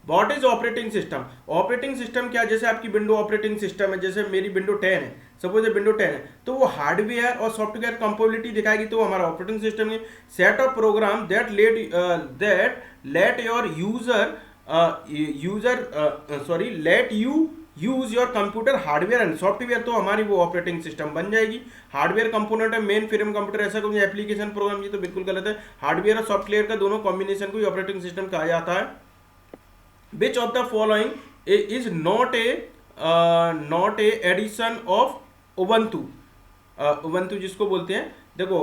What is operating system, operating system क्या, जैसे आपकी विंडो ऑपरेटिंग सिस्टम है, जैसे मेरी विंडो 10 है, सपोज विंडो 10 है, तो वो हार्डवेयर और सॉफ्टवेयर कंपेबिलिटी दिखाएगी, तो हमारा ऑपरेटिंग सिस्टम है। Set of program that let your let you use your computer hardware and software, तो हमारी वो ऑपरेटिंग सिस्टम बन जाएगी। हार्डवेयर कंपोनेंट है मेन फ्रेम कंप्यूटर, ऐसा कोई एप्लीकेशन प्रोग्राम, ये तो बिल्कुल गलत है, हार्डवेयर और सॉफ्टवेयर का दोनों कॉम्बिनेशन को ही ऑपरेटिंग सिस्टम कहा जाता है। Which of the following is not a edition of Ubuntu, Ubuntu जिसको बोलते हैं, देखो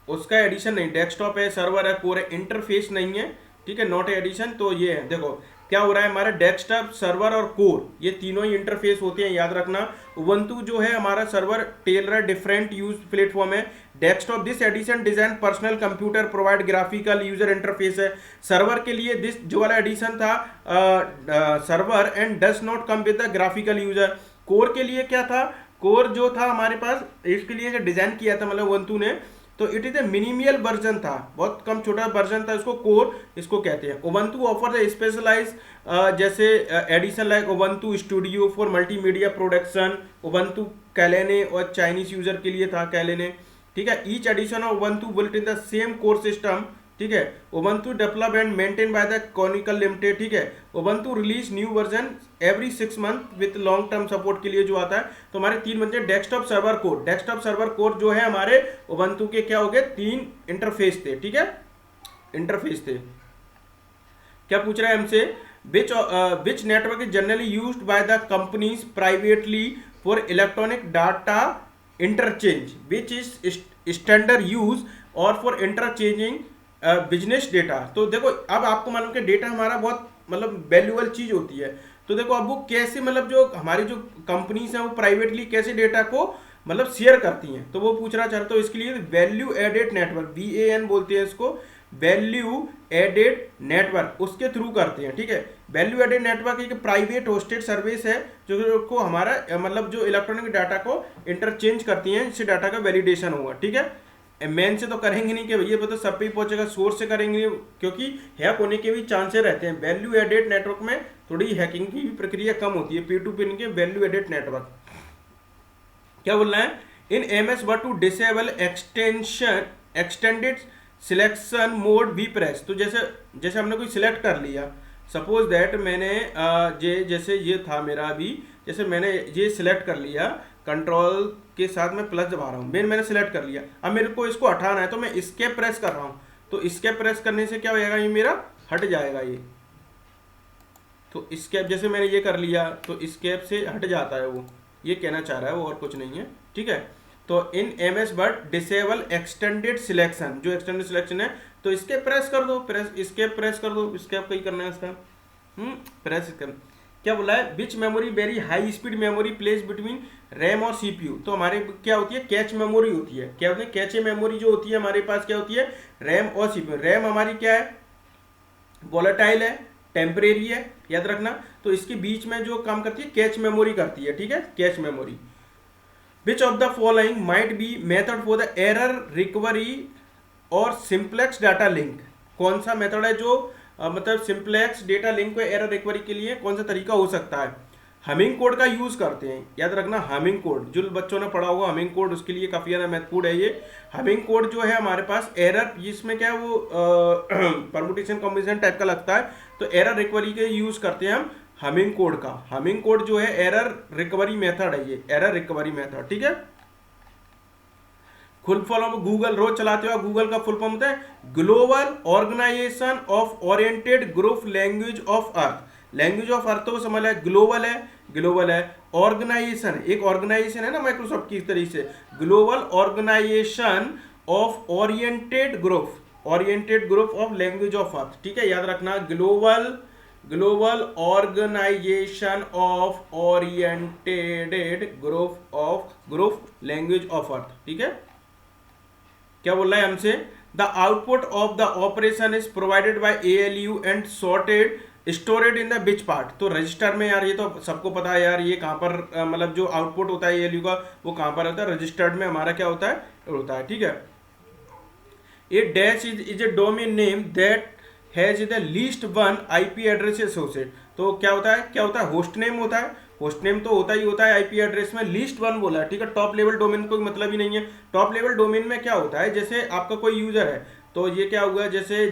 उसका एडिशन नहीं, डेस्कटॉप है, सर्वर है, कोर है, इंटरफेस नहीं है, ठीक है, नॉट एडिशन, तो ये है, देखो क्या हो रहा है, हमारा डेस्कटॉप, सर्वर और कोर, ये तीनों ही इंटरफेस होते हैं, याद रखना। Ubuntu जो है हमारा server tailor different use platform है, desktop this edition design personal computer provide graphical user interface है, सर्वर के लिए दिस जो वाला एडिशन था server and does not come with the graphical user. Core के लिए क्या था, कोर जो था हमारे पास इसके लिए जो डिजाइन किया था मतलब Ubuntu ने, तो it is a minimal version था, बहुत कम छोटा वर्जन था, इसको कोर इसको कहते हैं। Ubuntu ऑफर द स्पेशलाइज जैसे edition like Ubuntu studio for multimedia production, Ubuntu Kylin, और चाइनीज यूजर के लिए था कैलेने, ठीक है। Each edition of Ubuntu built in the same core system, ठीक है। Ubuntu develop and maintain by the Canonical limited, ठीक है। Ubuntu release new version every 6 month with long term support के लिए जो आता है। तो हमारे तीन बन जाए desktop server core, desktop server core जो है हमारे Ubuntu के क्या हो गए, 3 इंटरफेस थे, ठीक है, इंटरफेस थे। क्या पूछ रहा है हमसे, which network is generally used by the companies privately for electronic data interchange which is standard use और फॉर इंटरचेंजिंग बिजनेस डेटा। तो देखो अब आपको मालूम कि डेटा हमारा बहुत मतलब वैल्यूएबल चीज होती है। तो देखो अब वो कैसे मतलब जो हमारी जो कंपनीज हैं वो प्राइवेटली कैसे डेटा को मतलब शेयर करती हैं, तो वो पूछना चाहता हूँ। इसके लिए वैल्यू एडेड नेटवर्क, VAN बोलते हैं इसको, वैल्यू एडेड नेटवर्क, उसके थ्रू करते हैं। ठीक है, वैल्यू एडेड नेटवर्क एक प्राइवेट होस्टेड सर्विस है जो को हमारा मतलब जो इलेक्ट्रॉनिक डाटा को इंटरचेंज करती हैं, इससे डाटा का वैलिडेशन होगा। ठीक है, मेन से तो करेंगे नहीं कि भैया तो सब पे ही पहुंचेगा, सोर्स से करेंगे नहीं, क्योंकि हैक होने के भी चांसेस रहते हैं। वैल्यू एडेड नेटवर्क में थोड़ी हैकिंग की भी प्रक्रिया कम होती है, P2P के वैल्यू एडेड नेटवर्क। क्या बोलना है, in MS Word to disable extension extended selection mode we press. तो जैसे हमने कोई सिलेक्ट कर लिया, सपोज दैट मैंने जैसे ये था मेरा अभी, जैसे मैंने ये सिलेक्ट कर लिया, कंट्रोल के साथ मैं प्लस दबा रहा हूँ, मैंने सिलेक्ट कर लिया। अब मेरे को इसको हटाना है तो मैं एस्केप प्रेस कर रहा हूँ, तो एस्केप प्रेस करने से क्या होगा, ये मेरा हट जाएगा ये। तो एस्केप जैसे मैंने ये कर लिया तो एस्केप से हट जाता है वो, ये कहना चाह रहा है वो, और कुछ नहीं है। ठीक है, तो इन MS word disable extended selection, जो एक्सटेंडेड सिलेक्शन है तो इसके प्रेस कर दो, एस्केप प्रेस कर दो, एस्केप कहीं करना है इसका, प्रेस कर। क्या बोला है, which memory very high speed memory place between RAM और CPU। तो हमारे क्या होती है, कैच मेमोरी होती है। क्या होती है, कैचे मेमोरी जो होती है हमारे पास क्या होती है, रैम और CPU। रैम हमारी क्या है, वोलेटाइल है, टेम्परेरी है, याद रखना। तो इसके बीच में जो काम करती है कैच मेमोरी करती है। ठीक है, cache memory. Which of the following might be method for the error recovery और सिंप्लेक्स डाटा लिंक। कौन सा मेथड है जो मतलब सिंप्लेक्स डेटा लिंक को एरर रिकवरी के लिए कौन सा तरीका हो सकता है। हमिंग कोड का यूज करते हैं, याद रखना। हमिंग कोड जो बच्चों ने पढ़ा होगा, हमिंग कोड उसके लिए काफी ज्यादा महत्वपूर्ण है। ये हमिंग कोड जो है हमारे पास एरर, जिसमें क्या है वो परमुटेशन कॉम्बिनेशन टाइप का लगता है, तो एरर रिकवरी के यूज करते हैं हम हमिंग कोड का। हमिंग कोड जो है एरर रिकवरी मेथड है, ये एरर रिकवरी मेथड। ठीक है, फुल फॉर्म ऑफ गूगल रोज चलाते हो, गूगल का फुल फॉर्म होता है global organization of oriented group language of earth. Language of earth तो समझ है, ग्लोबल है, ऑर्गेनाइजेशन, एक ऑर्गेनाइजेशन है ना माइक्रोसॉफ्ट की तरह से, global organization of oriented group of language of earth. ठीक है, याद रखना, global organization of oriented group language of earth. ठीक है, क्या बोल रहा है हमसे, the output of the operation is provided by ALU and stored in the which part. तो रजिस्टर में यार, ये तो सबको पता है यार, ये कहाँ पर मतलब जो आउटपुट होता है ALU का वो कहाँ पर होता है, रजिस्टर्ड में हमारा क्या होता है। ठीक है, a dash is a domain name that has the least one IP address associate. तो क्या होता है, होस्ट नेम होता है। होस्ट नेम तो होता है IP एड्रेस में, लीस्ट वन बोला है। ठीक है, टॉप लेवल डोमेन कोई मतलब ही नहीं है। टॉप लेवल डोमेन में क्या होता है, जैसे आपका कोई यूजर है, तो ये क्या हुआ, जैसे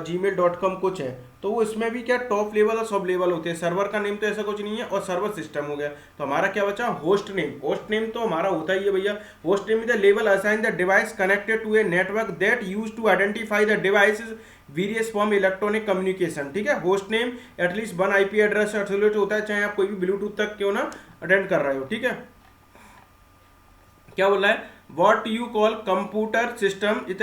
gmail.com कुछ है, तो वो इसमें भी क्या टॉप लेवल और सब लेवल होते हैं। सर्वर का नेम तो ऐसा कुछ नहीं है, और सर्वर सिस्टम हो गया। तो हमारा क्या बचा, होस्ट नेम। होस्ट नेम तो हमारा होता ही है भैया। होस्ट नेम इज द लेवल assign the device connected to a network that use to identify the device various form electronic communication. ठीक है, host name at least one IP address absolute होता है, चाहे आप कोई भी ब्लूटूथ तक क्यों ना अटेंड कर रहे हो। ठीक है, क्या बोल रहा है, what you call computer system it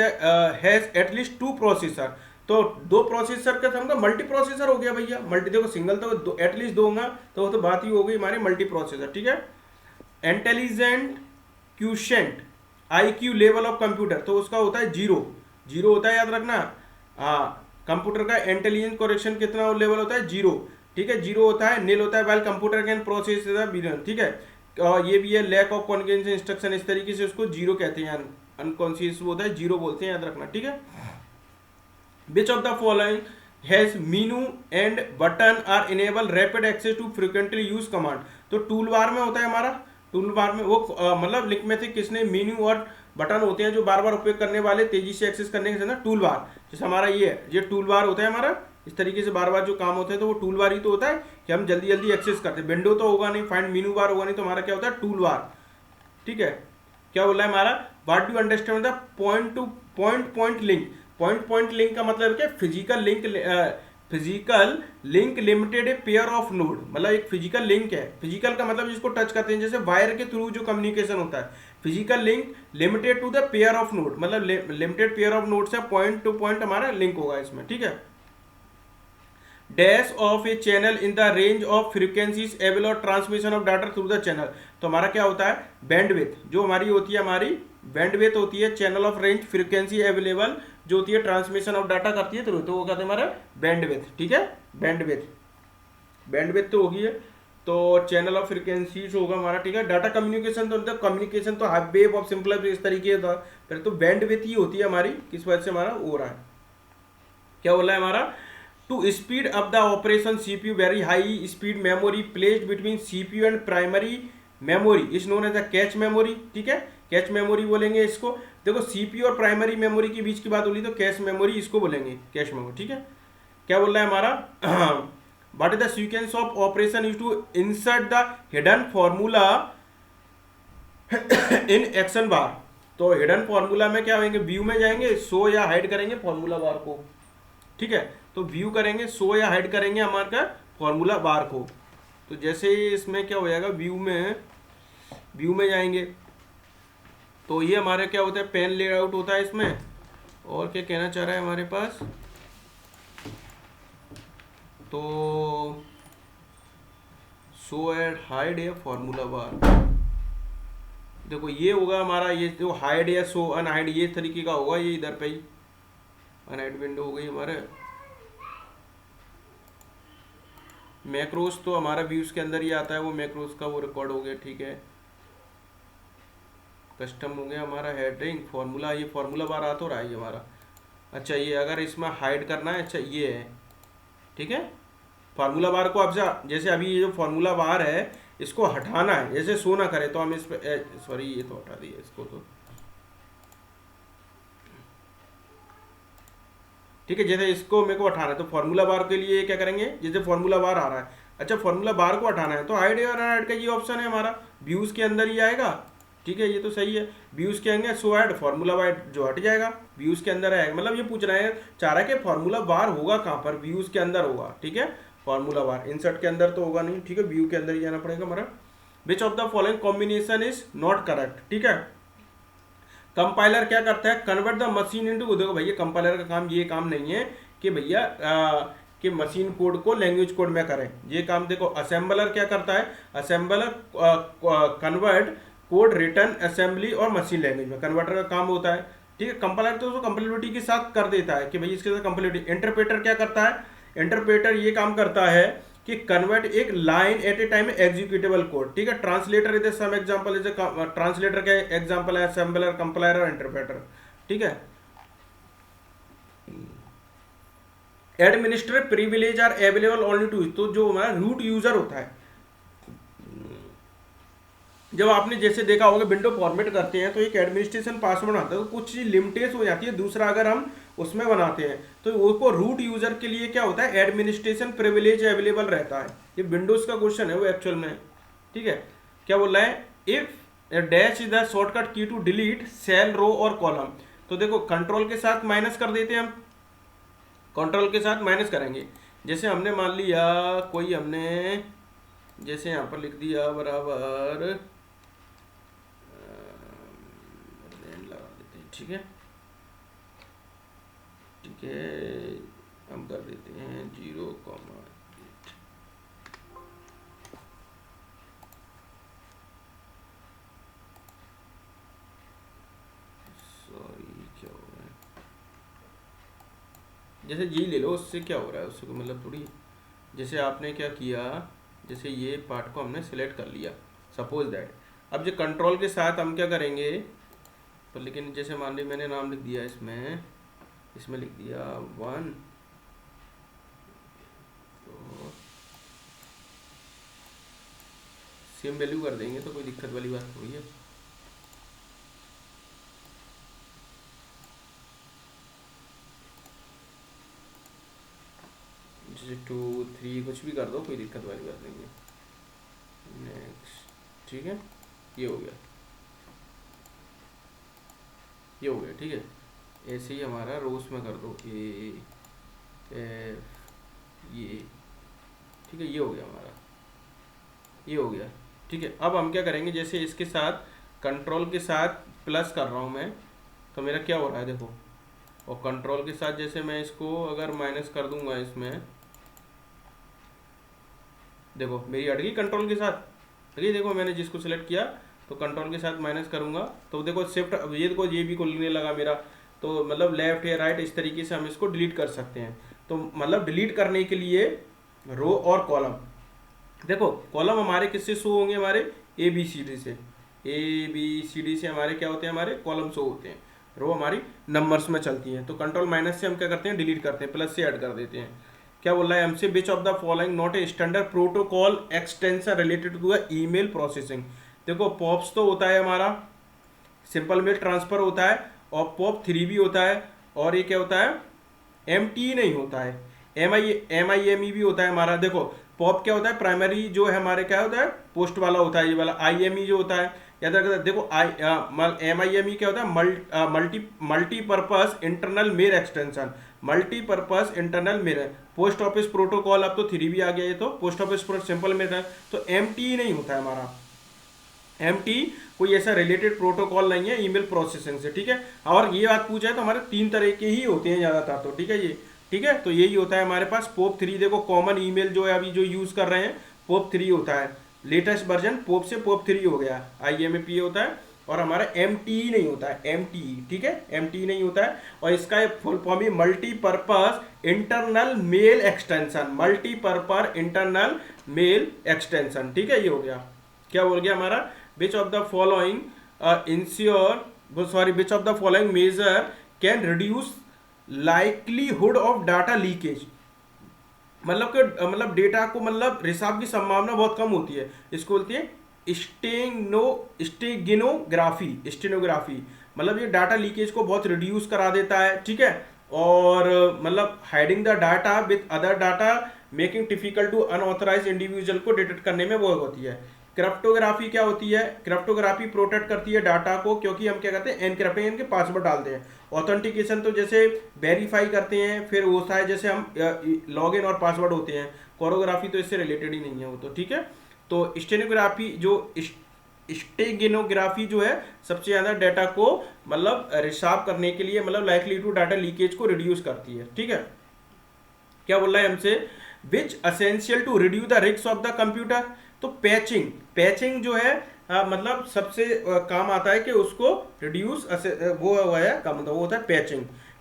has at least 2 processor. तो 2 प्रोसेसर का समझो मल्टी प्रोसेसर हो गया भैया। मल्टी देखो, सिंगल तो एटलीस्ट 2 होगा, तो वो तो बात ही हो गई हमारी मल्टी प्रोसेसर। ठीक है, intelligent quotient IQ level of computer, तो उसका होता है 0 होता है, याद रखना। हाँ, कंप्यूटर का इंटेलिजेंस कोरेक्शन कितना लेवल होता है, 0। ठीक है, 0 होता है। नील होता है while computer can process billion. ठीक है, और ये भी है लैक ऑफ कॉन्फिडेंस इंस्ट्रक्शन, इस तरीके से उसको 0 कहते हैं, अनकॉन्शियस होता है, 0 बोलते हैं, याद रखना। ठीक है, which of the following has menu and button are enable rapid access to frequently use command. तो टूल बार में होता है हमारा, टूल बार में वो मतलब लिंक में से किसने मेन्यू और बटन होते हैं जो बार बार उपयोग करने वाले तेजी से एक्सेस करने के टूल बार। जैसे हमारा ये है, ये टूल बार होता है हमारा, इस तरीके से बार बार जो काम होते हैं तो वो टूल बार ही तो होता है कि हम जल्दी जल्दी एक्सेस करते हैं। विंडो तो होगा नहीं, फाइंड मेनू बार होगा नहीं, तो हमारा क्या होता है, टूल बार। ठीक है, क्या बोला है हमारा, what do understand the point to point link. Point link का मतलब क्या, physical link physical link limited a pair of node, मतलब एक फिजिकल लिंक है, फिजिकल का मतलब जिसको टच करते हैं, जैसे वायर के थ्रू जो कम्युनिकेशन होता है, physical link limited to the pair of node, मतलब लिमिटेड पेयर ऑफ नोड से पॉइंट टू पॉइंट हमारा लिंक होगा इसमें, ठीक है। Dash of a channel in the range of frequencies able और transmission of data through the channel. तो हमारा क्या होता है, बैंडविड्थ जो हमारी होती है, हमारी बैंडविड्थ होती है channel of range frequency available जो होती है ट्रांसमिशन ऑफ डाटा करती है, तो वो कहते हैं हमारा बैंडविड्थ, ठीक है। बैंडविड्थ तो होगी है, तो चैनल ऑफ फ्रीक्वेंसीज होगा हमारा, ठीक है। डाटा कम्युनिकेशन तो कम्युनिकेशन तो हाफ वेव ऑफ सिंपल इस तरीके का, पहले तो बैंडविड्थ ही होती है हमारी, किस वजह से हमारा हो रहा है, क्या बोला है हमारा, to speed up the operation CPU very high speed memory placed between CPU and primary memory is known as a cache memory, ठीक है। कैच मेमोरी बोलेंगे इसको, देखो सीपीयू और प्राइमरी मेमोरी के बीच की बात होगी तो कैश मेमोरी इसको बोलेंगे, कैश मेमोरी, ठीक है। क्या बोल रहा है हमारा, what is the sequence of operation use to insert the hidden formula in action bar. तो हिडन फॉर्मूला में क्या होंगे, व्यू में जाएंगे, शो या हाइड करेंगे फॉर्मूला बार को, ठीक है। तो व्यू करेंगे, शो या हाइड करेंगे हमारा फॉर्मूला बार को। तो जैसे इसमें क्या हो जाएगा, व्यू में जाएंगे तो ये हमारे क्या होता है, पेन लेआउट होता है इसमें, और क्या कहना चाह रहा है हमारे पास, तो शो एंड हाइड या फॉर्मूला बार, देखो ये होगा हमारा, ये जो हाइड या शो अनहाइड ये तरीके का होगा, ये इधर पे ही अनहाइड विंडो हो गई हमारे। मैक्रोस तो हमारा व्यूज के अंदर ही आता है, वो मैक्रोस का वो रिकॉर्ड हो गया, ठीक है। कस्टम हो गया हमारा हेडिंग फॉर्मूला, ये फॉर्मूला बार आ तो रहा है ये हमारा। अच्छा ये अगर इसमें हाइड करना है, अच्छा ये है, ठीक है। फार्मूला बार को अब जैसे अभी ये जो फार्मूला बार है इसको हटाना है, जैसे शो ना करे तो हम इस पे, सॉरी ये तो हटा दिया इसको, तो ठीक है। जैसे इसको मेरे को हटाना है तो फार्मूला बार के लिए क्या करेंगे, जैसे फार्मूला बार आ रहा है, अच्छा फार्मूला बार को हटाना है तो हाइड और अनहाइड का ये ऑप्शन है हमारा, व्यूज के अंदर ही आएगा, ठीक है। ये तो सही है, व्यूज के आएंगे सो ऐड फार्मूला बार जो हट जाएगा, व्यूज के अंदर आएगा, मतलब ये पूछ रहा है, चाह रहा है कि फार्मूला बार होगा कहाँ पर, व्यूज के अंदर होगा, ठीक है। फार्मूला बार इंसर्ट के अंदर तो होगा नहीं, ठीक है, व्यू के अंदर ही जाना पड़ेगा हमारा। विच of the following combination is not correct, ठीक है। कंपाइलर क्या करता है, कन्वर्ट द मशीन इनटू, देखो भैया कंपाइलर का काम ये काम नहीं है कि भैया कि मशीन कोड को लैंग्वेज कोड में करें, ये काम देखो असेंबलर क्या करता है, assembler convert code return assembly और मशीन लैंग्वेज में, कन्वर्टर का काम होता है, ठीक है। कंपाइलर तो उसको कंप्लीबिलिटी के साथ कर देता है कि भाई इसके साथ कंप्लीबिलिटी। इंटरप्रेटर क्या करता है, इंटरप्रेटर ये काम करता है कि कन्वर्ट एक line at a time executable code, ठीक है। ट्रांसलेटर इधर सम एग्जांपल इज ट्रांसलेटर का एग्जांपल है असेंबलर, कंपाइलर और इंटरप्रेटर, ठीक है। Administrator privilege are available only to, तो जो हमारा रूट यूजर होता है, जब आपने जैसे देखा होगा विंडो फॉर्मेट करते हैं तो एक एडमिनिस्ट्रेशन पासवर्ड आता है, तो कुछ चीज लिमिटेड हो जाती है, दूसरा अगर हम उसमें बनाते हैं तो उसको रूट यूजर के लिए क्या होता है, एडमिनिस्ट्रेशन प्रिविलेज अवेलेबल रहता है। ये विंडोज का क्वेश्चन है वो एक्चुअल में, ठीक है। क्या बोल रहा है, if dash is the shortcut key to delete cell row और कॉलम, तो देखो कंट्रोल के साथ माइनस कर देते हैं हम, कंट्रोल के साथ माइनस करेंगे, जैसे हमने मान लिया कोई हमने जैसे यहाँ पर लिख दिया बराबर, ठीक है, ठीक है, हम कर देते हैं 0,8, सॉरी क्या हो रहा है, जैसे जी ले लो, उससे क्या हो रहा है, उससे मतलब थोड़ी, जैसे आपने क्या किया, जैसे ये पार्ट को हमने सिलेक्ट कर लिया सपोज दैट, अब जो कंट्रोल के साथ हम क्या करेंगे, पर लेकिन जैसे मान ली मैंने नाम लिख दिया इसमें लिख दिया 1, तो सेम वैल्यू कर देंगे तो कोई दिक्कत वाली बात थोड़ी है। जैसे 2, 3 कुछ भी कर दो, कोई दिक्कत वाली बात नहीं है। नेक्स्ट, ठीक है, ये हो गया, ये हो गया, ठीक है। ऐसे ही हमारा रोज में कर दो, A F ये, ठीक है, ये हो गया हमारा, ये हो गया। ठीक है, अब हम क्या करेंगे, जैसे इसके साथ कंट्रोल के साथ प्लस कर रहा हूँ मैं, तो मेरा क्या हो रहा है देखो, और कंट्रोल के साथ जैसे मैं इसको अगर माइनस कर दूंगा इसमें, देखो मेरी अड़ गई कंट्रोल के साथ, ये देखो मैंने जिसको सिलेक्ट किया तो कंट्रोल के साथ माइनस करूंगा तो देखो शिफ्ट, ये देखो ये भी खुलने लगा मेरा, तो मतलब लेफ्ट या राइट इस तरीके से हम इसको डिलीट कर सकते हैं। तो मतलब डिलीट करने के लिए रो और कॉलम, देखो कॉलम हमारे किससे शो होंगे, हमारे ए बी सी डी से, ए बी सी डी से हमारे क्या होते हैं, हमारे कॉलम शो होते हैं, रो हमारी नंबर्स में चलती हैं। तो कंट्रोल माइनस से हम क्या करते हैं, डिलीट करते हैं, प्लस से ऐड कर देते हैं। क्या बोल रहा है हमसे, which of the following not a standard protocol extension related to email processing. देखो पॉप्स तो होता है हमारा, सिंपल मेल ट्रांसफर होता है, और पॉप 3 भी होता है, और ये क्या होता है, MT नहीं होता है, MIME भी होता है हमारा। देखो पॉप क्या होता है, प्राइमरी जो है हमारे क्या होता है, पोस्ट वाला होता है, ये वाला IME जो होता है, याद रखना। देखो MIME क्या होता है, multipurpose internal mail extension, multipurpose internal mail. Post office protocol अब तो 3 भी आ गया, ये तो पोस्ट ऑफिस सिंपल मेल है, तो MT नहीं होता है हमारा, MT कोई ऐसा रिलेटेड प्रोटोकॉल नहीं है ईमेल प्रोसेसिंग से, ठीक है। और ये बात पूछा है तो हमारे 3 तरह के ही होते हैं ज़्यादातर, तो ठीक है ये, ठीक है, तो यही होता है हमारे पास पोप 3। देखो कॉमन ईमेल जो है अभी जो यूज़ कर रहे हैं पोप 3 होता है, लेटेस्ट वर्जन पोप से पोप 3 हो गया, IMAP होता है, और हमारा MT नहीं होता है, MT, ठीक है, MT नहीं होता है। और इसका फुल फॉर्म ही multipurpose internal mail extension, multipurpose internal mail extension, ठीक है, ये हो गया। क्या बोल गया हमारा, which of the following which of the following measure can reduce likelihood of data leakage। मतलब कि मतलब डेटा को मतलब रिसाव की संभावना बहुत कम होती है, इसको बोलती है स्टेनोग्राफी, मतलब ये डाटा लीकेज को बहुत रिड्यूस करा देता है, ठीक है। और मतलब hiding the data with other data making difficult to unauthorized individual को डिटेक्ट करने में वो होती है। क्रिप्टोग्राफी क्या होती है, क्रिप्टोग्राफी प्रोटेक्ट करती है डाटा को, क्योंकि हम क्या करते हैं, एनक्रिप्टिंग के पासवर्ड डालते हैं। ऑथेंटिकेशन तो जैसे वेरीफाई करते हैं, फिर होता है जैसे हम लॉगिन और पासवर्ड होते हैं। कोरियोग्राफी तो इससे रिलेटेड ही नहीं है वो तो, ठीक है। तो स्टेनोग्राफी जो स्टेगनोग्राफी जो है सबसे ज़्यादा डाटा को मतलब रिसाव करने के लिए, मतलब लाइकली टू डाटा लीकेज को रिड्यूस करती है, ठीक है। क्या बोल रहा है हमसे, which essential to reduce the risk of the computer. तो पैचिंग जो है मतलब सबसे काम आता है कि उसको रिड्यूस वो है कम, तो वो होता है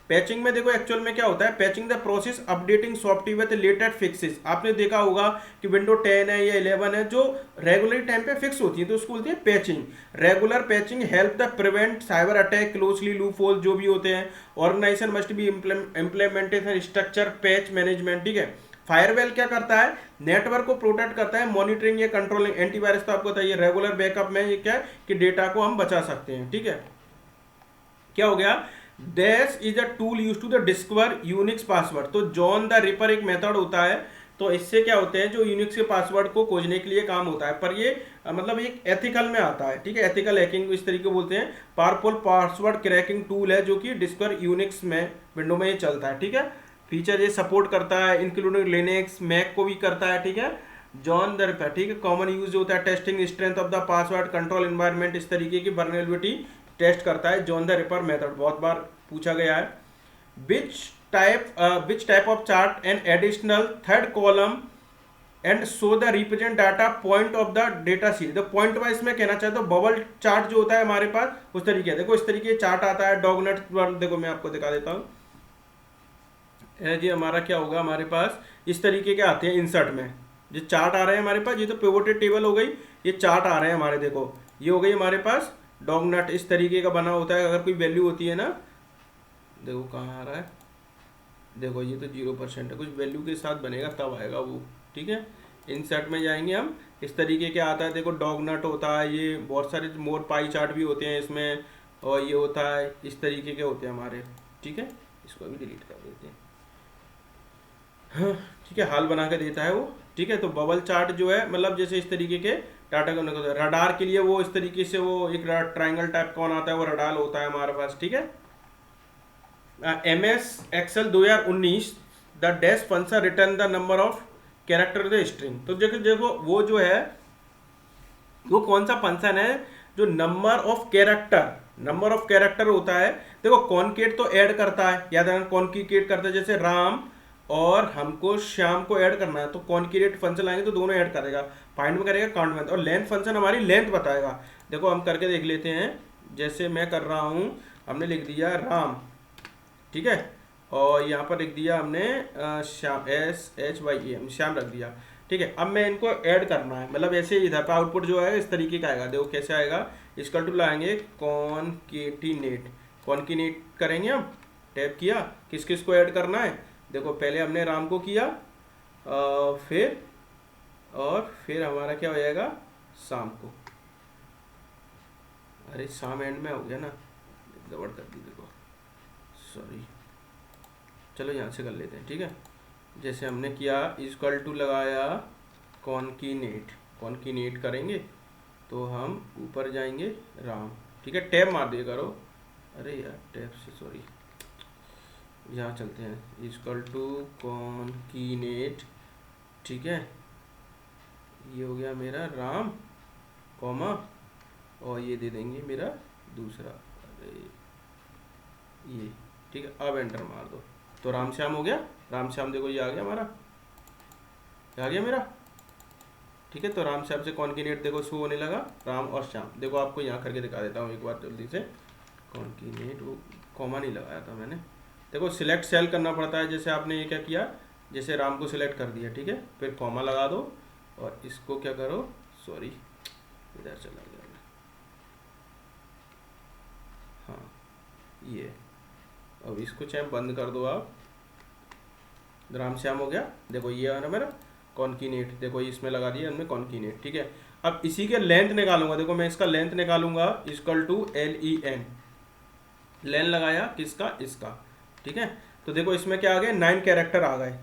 पैचिंग में देखो एक्चुअल में क्या होता है, patching the process updating software with latest fixes. आपने देखा होगा कि विंडो 10 है या 11 है जो रेगुलर टाइम पे फिक्स होती है, तो उसको बोलते हैं patching. Regular patching help the prevent cyber attack, closely loophole जो भी होते हैं। Organisation must be implementation structure patch management, ठीक है। फायरवेल क्या करता है, नेटवर्क को प्रोटेक्ट करता है, मॉनिटरिंग या कंट्रोलिंग। एंटीवायरस तो आपको बताइए, रेगुलर बैकअप में ये क्या है कि डेटा को हम बचा सकते हैं, ठीक है। क्या हो गया, dash is a tool use to the discover Unix password. तो जॉन द रिपर एक मेथड होता है, तो इससे क्या होते हैं जो यूनिक्स के पासवर्ड को खोजने के लिए काम होता है, पर ये मतलब एक एथिकल में आता है, ठीक है। एथिकल हैकिंग इस तरीके बोलते हैं। पावरफुल पासवर्ड क्रैकिंग टूल है जो कि डिस्कवर यूनिक्स में विंडो में ये चलता है, ठीक है। फीचर ये सपोर्ट करता है, इंक्लूडिंग लिनक्स, मैक को भी करता है, ठीक है। जॉन द रिपर, ठीक है। कॉमन यूज होता है testing strength of the password, control environment, इस तरीके की वल्नरेबिलिटी टेस्ट करता है। जॉन द रिपर मेथड बहुत बार पूछा गया है। Which type of chart and additional third column and show the represent data point of the data seat. तो पॉइंट वाइज में कहना चाहता हूँ, बबल चार्ट जो होता है हमारे पास उस तरीके, देखो इस तरीके चार्ट आता है। डॉगनट, देखो मैं आपको दिखा देता हूँ, जी हमारा क्या होगा, हमारे पास इस तरीके के आते हैं इंसर्ट में, जो चार्ट आ रहे हैं हमारे पास, ये तो पिवोटेड टेबल हो गई, ये चार्ट आ रहे हैं हमारे, देखो ये हो गई हमारे पास डॉगनट, इस तरीके का बना होता है। अगर कोई वैल्यू होती है ना, देखो कहाँ आ रहा है, देखो ये तो 0% है, कुछ वैल्यू के साथ बनेगा तब आएगा वो, ठीक है। इंसर्ट में जाएंगे हम, इस तरीके के आता है, देखो डॉगनट होता है, ये बहुत सारे मोर पाई चार्ट भी होते हैं इसमें, और ये होता है इस तरीके के होते हैं हमारे, ठीक है। इसको अभी डिलीट कर देते हैं, हाँ ठीक है, हाल बना के देता है वो, ठीक है। तो बबल चार्ट जो है मतलब जैसे इस तरीके के डाटा को निकलता है। रडार के लिए वो इस तरीके से वो एक ट्रायंगल टाइप कौन आता है, वो रडार होता है हमारे पास, ठीक है। MS Excel 2019 the dash function return the number of character the string. तो देखो देखो वो जो है वो कौन सा फंक्शन है जो नंबर ऑफ कैरेक्टर होता है। देखो कॉन्केट तो ऐड करता है, याद रखना कॉन्केट करता है, जैसे राम और हमको श्याम को ऐड करना है तो कॉन्केट फंक्शन आएंगे तो दोनों ऐड करेगा, फाइंड में करेगा, काउंट में। और लेंथ फंक्शन हमारी लेंथ बताएगा। देखो हम करके देख लेते हैं, जैसे मैं कर रहा हूँ, हमने लिख दिया राम, ठीक है, और यहाँ पर लिख दिया हमने श्याम, SHYAM, श्याम रख दिया, ठीक है। अब मैं इनको ऐड करना है, मतलब ऐसे इधर पर आउटपुट जो है इस तरीके का आएगा। देखो कैसे आएगा, इसकल टू लाएंगे कॉन्केटिनेट करेंगे हम, टैप किया, किस किस को ऐड करना है। देखो पहले हमने राम को किया, फिर हमारा क्या हो जाएगा, शाम को। अरे शाम एंड में हो गया ना, गड़बड़ कर दी, देखो सॉरी, चलो यहाँ से कर लेते हैं, ठीक है। जैसे हमने किया इक्वल टू लगाया कॉन्किनेट करेंगे तो हम ऊपर जाएंगे राम, ठीक है, टैब मार दिया करो, अरे यार टैब से सॉरी, यहाँ चलते हैं, इक्वल टू कॉन्किनेट, ठीक है, ये हो गया मेरा राम कॉमा, और ये दे देंगे मेरा दूसरा, अरे ये, ठीक है। अब एंटर मार दो तो राम श्याम हो गया, राम श्याम देखो ये आ गया हमारा, आ गया मेरा, ठीक है। तो राम श्याम से कॉन्किनेट देखो शो होने लगा, राम और श्याम। देखो आपको यहाँ करके दिखा देता हूँ एक बार जल्दी से, कॉन्किनेट, वो कॉमा नहीं लगाया था मैंने। देखो सिलेक्ट सेल करना पड़ता है, जैसे आपने ये क्या किया, जैसे राम को सिलेक्ट कर दिया, ठीक है, फिर कॉमा लगा दो और इसको क्या करो, सॉरी इधर चला गया मैं, हाँ ये, अब इसको चाहे बंद कर दो आप, राम श्याम हो गया। देखो ये है ना मेरा कॉन्किनेट, देखो इसमें लगा दिया हमने कॉन्किनेट, ठीक है। अब इसी के लेंथ निकालूंगा, देखो मैं इसका लेंथ निकालूंगा, इक्वल टू LEN, लेन लगाया किसका, इसका, ठीक है। तो देखो इसमें क्या आ गए, 9 कैरेक्टर आ गए,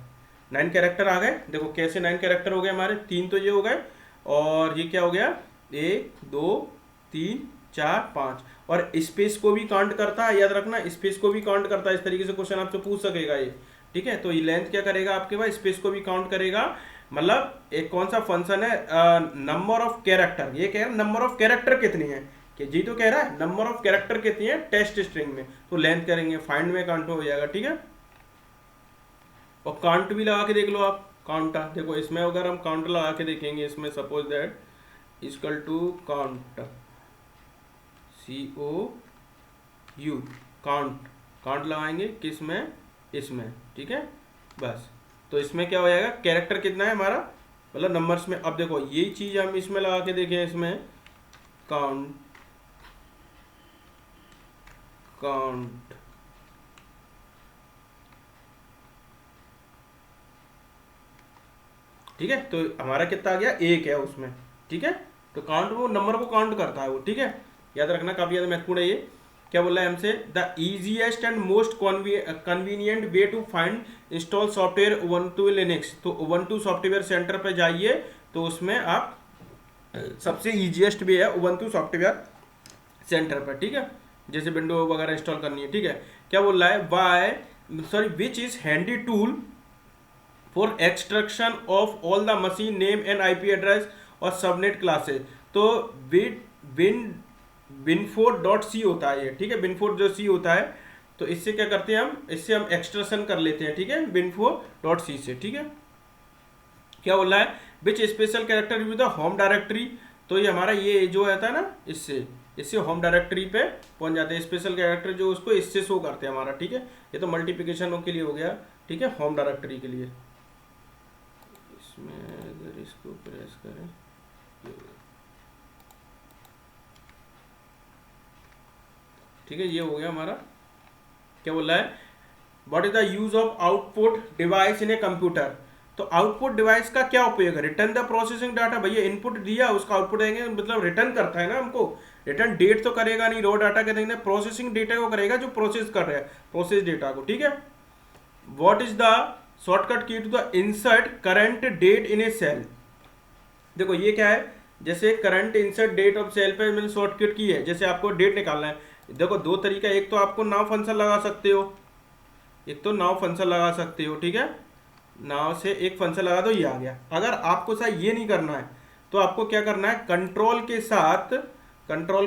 9 कैरेक्टर आ गए। देखो कैसे 9 कैरेक्टर हो गए हमारे, 3 तो ये हो गए, और ये क्या हो गया, 1 2 3 4 5, और स्पेस को भी काउंट करता है, याद रखना स्पेस को भी काउंट करता है, इस तरीके से क्वेश्चन आपसे पूछ सकेगा ये, ठीक है। तो ये लेंथ क्या करेगा आपके पास, स्पेस को भी काउंट करेगा, मतलब एक कौन सा फंक्शन है, नंबर ऑफ कैरेक्टर, ये कह रहा है नंबर ऑफ कैरेक्टर कितनी है, कि जी तो कह रहा है नंबर ऑफ कैरेक्टर कितनी है टेस्ट स्ट्रिंग में, तो लेंथ करेंगे, फाइंड में काउंट हो जाएगा, ठीक है। और काउंट भी लगा के देख लो आप, काउंटर, देखो इसमें अगर हम काउंटर लगा के देखेंगे, इसमें suppose that equal to count, COU, count लगाएंगे किस में, इसमें, ठीक है, बस। तो इसमें क्या हो जाएगा, कैरेक्टर कितना है हमारा, मतलब नंबर्स में। अब देखो यही चीज हम इसमें लगा के देखें, इसमें काउंट, ठीक है, तो हमारा कितना आ गया, 1 है उसमें, ठीक है। तो काउंट वो नंबर को काउंट करता है वो, ठीक है, याद रखना, काफी ज्यादा महत्वपूर्ण है ये। क्या बोला है हमसे, the easiest and most convenient way to find install software Ubuntu Linux. तो उबंटू सॉफ्टवेयर सेंटर पे जाइए, तो उसमें आप सबसे इजीएस्ट वे है उबंटू सॉफ्टवेयर सेंटर पर, ठीक है, जैसे विंडो वगैरह इंस्टॉल करनी है, ठीक है। क्या बोल रहा है, which is handy tool for extraction of all the machine name and IP address और सबनेट क्लासेस। तो winfor.c होता है ये, ठीक है, winfor.c होता है। तो इससे क्या करते हैं हम, इससे हम एक्सट्रैक्शन कर लेते हैं, ठीक है, winfor.c से, ठीक है। क्या बोल रहा है, which special character with the home directory. तो ये हमारा ये जो रहता है ना, इससे होम डायरेक्टरी पे पहुंच जाते हैं, स्पेशल कैरेक्टर जो उसको इससे शो करते हैं हमारा, ठीक है। ये तो मल्टीप्लिकेशन के लिए हो गया, ठीक है, होम डायरेक्टरी के लिए। इसमें अगर इसको प्रेस करें, ठीक है, ये हो गया हमारा। क्या बोल रहा है, what is the use of output device in a computer. तो आउटपुट डिवाइस का क्या उपयोग है, रिटर्न द प्रोसेसिंग डाटा। भैया इनपुट दिया, उसका आउटपुट देंगे, मतलब रिटर्न करता है ना हमको, रिटर्न डेट तो करेगा नहीं, रॉ डाटा के देंगे, प्रोसेसिंग डेटा को करेगा जो प्रोसेस कर रहा है, प्रोसेस डेटा को, ठीक है। What is the shortcut key to the insert current date in a cell. देखो ये क्या है, जैसे current insert date of cell पे मैंने शॉर्टकट की है, जैसे आपको डेट निकालना है। देखो 2 तरीका, एक तो आपको नाउ फंक्शन लगा सकते हो, ठीक है, नाव से एक फंक्शन लगा दो, ये आ गया। अगर आपको सर ये नहीं करना है तो आपको क्या करना है, कंट्रोल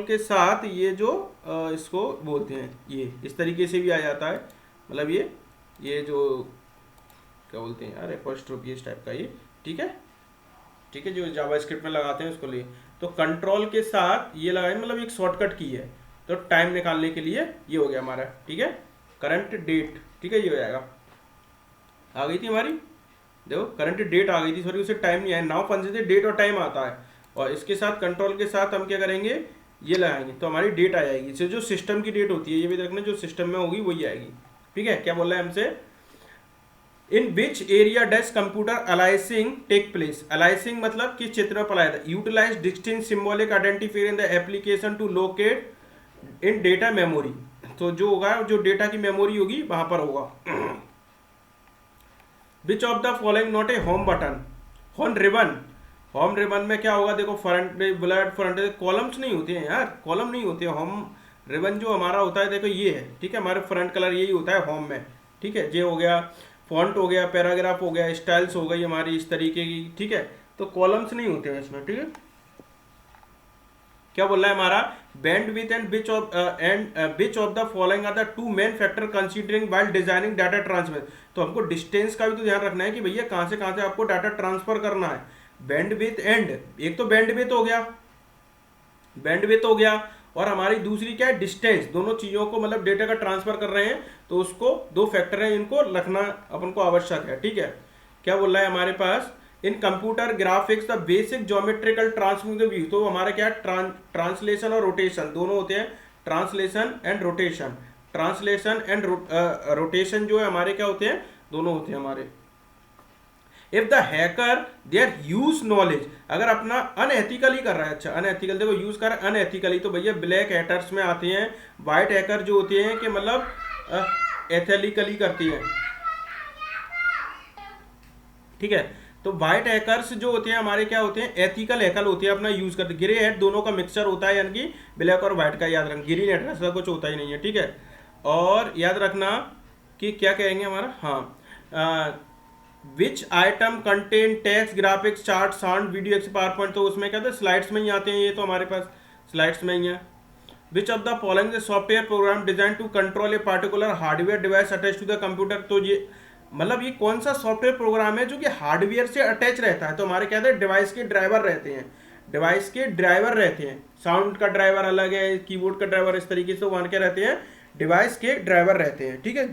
के साथ ये जो इसको बोलते हैं, ये इस तरीके से भी आ जाता है, मतलब ये जो क्या बोलते हैं यार, एपोस्ट्रोफी इस टाइप का ये, ठीक है, ठीक है, जो जावास्क्रिप्ट में लगाते हैं उसको लिए। तो कंट्रोल के साथ ये लगाए, मतलब एक शॉर्टकट की है, तो टाइम निकालने के लिए ये हो गया हमारा, ठीक है, करंट डेट, ठीक है, ये हो जाएगा। आ गई थी हमारी, देखो करंट डेट आ गई थी, सॉरी उसे टाइम नहीं आया, नाउ फंक्शन से डेट और टाइम आता है, और इसके साथ कंट्रोल के साथ हम क्या करेंगे, ये लगाएंगे तो हमारी डेट आ जाएगी। इससे जो सिस्टम की डेट होती है, ये भी देखना, जो सिस्टम में होगी वही आएगी, ठीक है। क्या बोल रहा है हमसे, in which area does computer aliasing take place, aliasing मतलब किस क्षेत्र में पढ़ाया था, utilize distinct symbolic identifier in the application to locate in data memory, तो जो होगा, जो डेटा की मेमोरी होगी वहां पर होगा। विच of the following not A home button, home ribbon, home ribbon में क्या होगा, देखो फ्रंट ब्लड फ्रंट, कॉलम्स नहीं होते हैं यार, कॉलम नहीं होते हैं, होम रिबन जो हमारा होता है, देखो ये है, ठीक है, हमारे फ्रंट कलर यही होता है होम में, ठीक है, ये हो गया, फॉन्ट हो गया, पैराग्राफ हो गया, स्टाइल्स हो गई हमारी इस तरीके की, ठीक है, तो कॉलम्स नहीं होते हैं इसमें, ठीक है। क्या बोल रहा है हमारा, bandwidth and which of the following are the two main factor considering while designing data transfer, तो हमको डिस्टेंस का भी तो ध्यान रखना है कि भैया कहां से आपको डाटा ट्रांसफर करना है। बैंड विथ एंड, एक तो बैंड विथ हो गया, बैंड विथ हो गया, और हमारी दूसरी क्या है, डिस्टेंस, दोनों चीजों को मतलब डेटा का ट्रांसफर कर रहे हैं, तो उसको दो फैक्टर है, इनको रखना अपन को आवश्यक है, ठीक है। क्या बोल रहा है हमारे पास, in computer graphics the basic geometrical transformation view, तो हमारा क्या है, ट्रांसलेशन और रोटेशन दोनों होते हैं, translation and rotation, translation and rotation जो है हमारे क्या होते हैं, दोनों होते हैं हमारे। If the hacker their use knowledge, अगर अपना अनएथिकली कर रहा है, अच्छा अनएथिकल, देखो यूज कर रहा है अनएथिकली, तो भैया ब्लैक हैटर्स में आते हैं, व्हाइट हैकर जो होते हैं कि मतलब एथिकली करती है, ठीक है। तो व्हाइट हैकर्स जो होते हैं हमारे क्या होते हैं, एथिकल हैकर होते हैं, अपना यूज करते हैं। ग्रे हैट दोनों का मिक्सचर होता है, यानी कि ब्लैक और व्हाइट का, याद रखना, ग्रीन हैट ऐसा कुछ होता ही नहीं है, ठीक है। और याद रखना कि क्या कहेंगे हमारा, हाँ, विच atom contain text graphics chart sound video x power point, तो उसमें क्या था, स्लाइड्स में ही आते हैं, ये तो हमारे पास स्लाइड्स में ही है। Which of the following software program design to control a particular hardware device attach to the computer, तो ये मतलब ये कौन सा सॉफ्टवेयर प्रोग्राम है जो कि हार्डवेयर से अटैच रहता है, तो हमारे क्या है, डिवाइस के ड्राइवर रहते हैं, डिवाइस के ड्राइवर रहते हैं, साउंड का ड्राइवर अलग है, कीबोर्ड का ड्राइवर इस तरीके से वहां क्या रहते हैं, डिवाइस के ड्राइवर रहते हैं, ठीक है।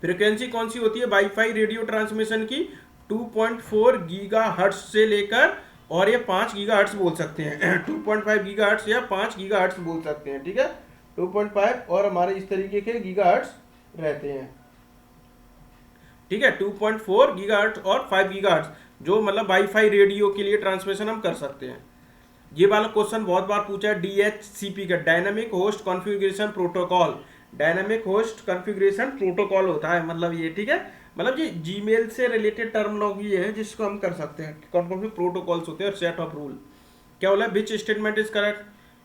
फ्रीक्वेंसी कौन सी होती है वाईफाई रेडियो ट्रांसमिशन की, 2.4 गीगाहर्ट्ज से लेकर, और ये 5 गीगाहर्ट्ज बोल सकते हैं, 2.5 गीगाहर्ट्ज या 5 गीगाहर्ट्ज बोल सकते हैं, ठीक है, 2.5 और हमारे इस तरीके के गीगाहर्ट्ज रहते हैं, ठीक है, 2.4 गीगाहर्ट्ज और 5 गीगाहर्ट्ज, जो मतलब वाईफाई रेडियो के लिए ट्रांसमिशन हम कर सकते हैं। ये वाला क्वेश्चन बहुत बार पूछा है, DHCP का, dynamic host configuration protocol, dynamic host configuration protocol होता है, मतलब ये, ठीक है, मतलब ये जीमेल से रिलेटेड टर्मिनोलॉजी है जिसको हम कर सकते हैं, कौन कौन से प्रोटोकॉल्स होते हैं और सेट ऑफ रूल। क्या बोला, which statement is correct,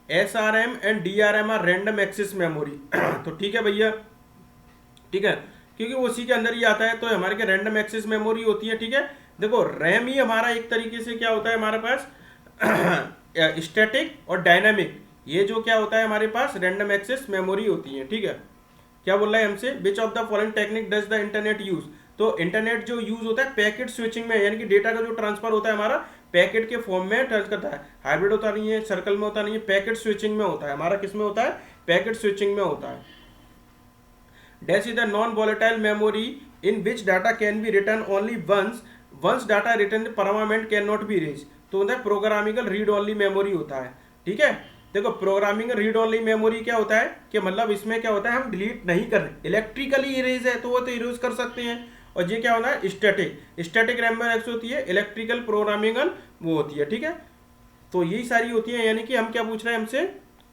SRM and DRM are random access memory, तो ठीक है भैया, ठीक है, क्योंकि उसी के अंदर ही आता है, तो हमारे क्या रैंडम एक्सेस मेमोरी होती है, ठीक है। देखो रैम ही हमारा एक तरीके से क्या होता है हमारे पास, स्टैटिक और डायनामिक, ये जो क्या होता है हमारे पास रैंडम एक्सेस मेमोरी होती है, ठीक है। क्या बोल रहा है हमसे, which of the following technique does the internet use, तो इंटरनेट जो यूज होता है पैकेट स्विचिंग में, यानी कि डेटा का जो ट्रांसफर होता है हमारा पैकेट के फॉर्म में ट्रांसफर करता है, हाइब्रिड होता नहीं है, सर्कल में होता नहीं है, पैकेट स्विचिंग में होता है हमारा, किस में होता है, पैकेट स्विचिंग में होता है। Dash is the non volatile memory in which data can be return only once data return permanent can not be erase, तो प्रोग्रामिंगल रीड ओनली मेमोरी होता है, ठीक है। देखो प्रोग्रामिंग रीड ओनली मेमोरी क्या होता है कि मतलब इसमें क्या होता है, हम डिलीट नहीं कर रहे, इलेक्ट्रिकली इरेज है तो वो तो इरेज कर सकते हैं, और ये क्या होता है स्टैटिक रैंडम एक्सेस होती है, इलेक्ट्रिकल प्रोग्रामिंगल वो होती है, ठीक है। तो यही सारी होती है, यानी कि हम क्या पूछ रहे हैं हमसे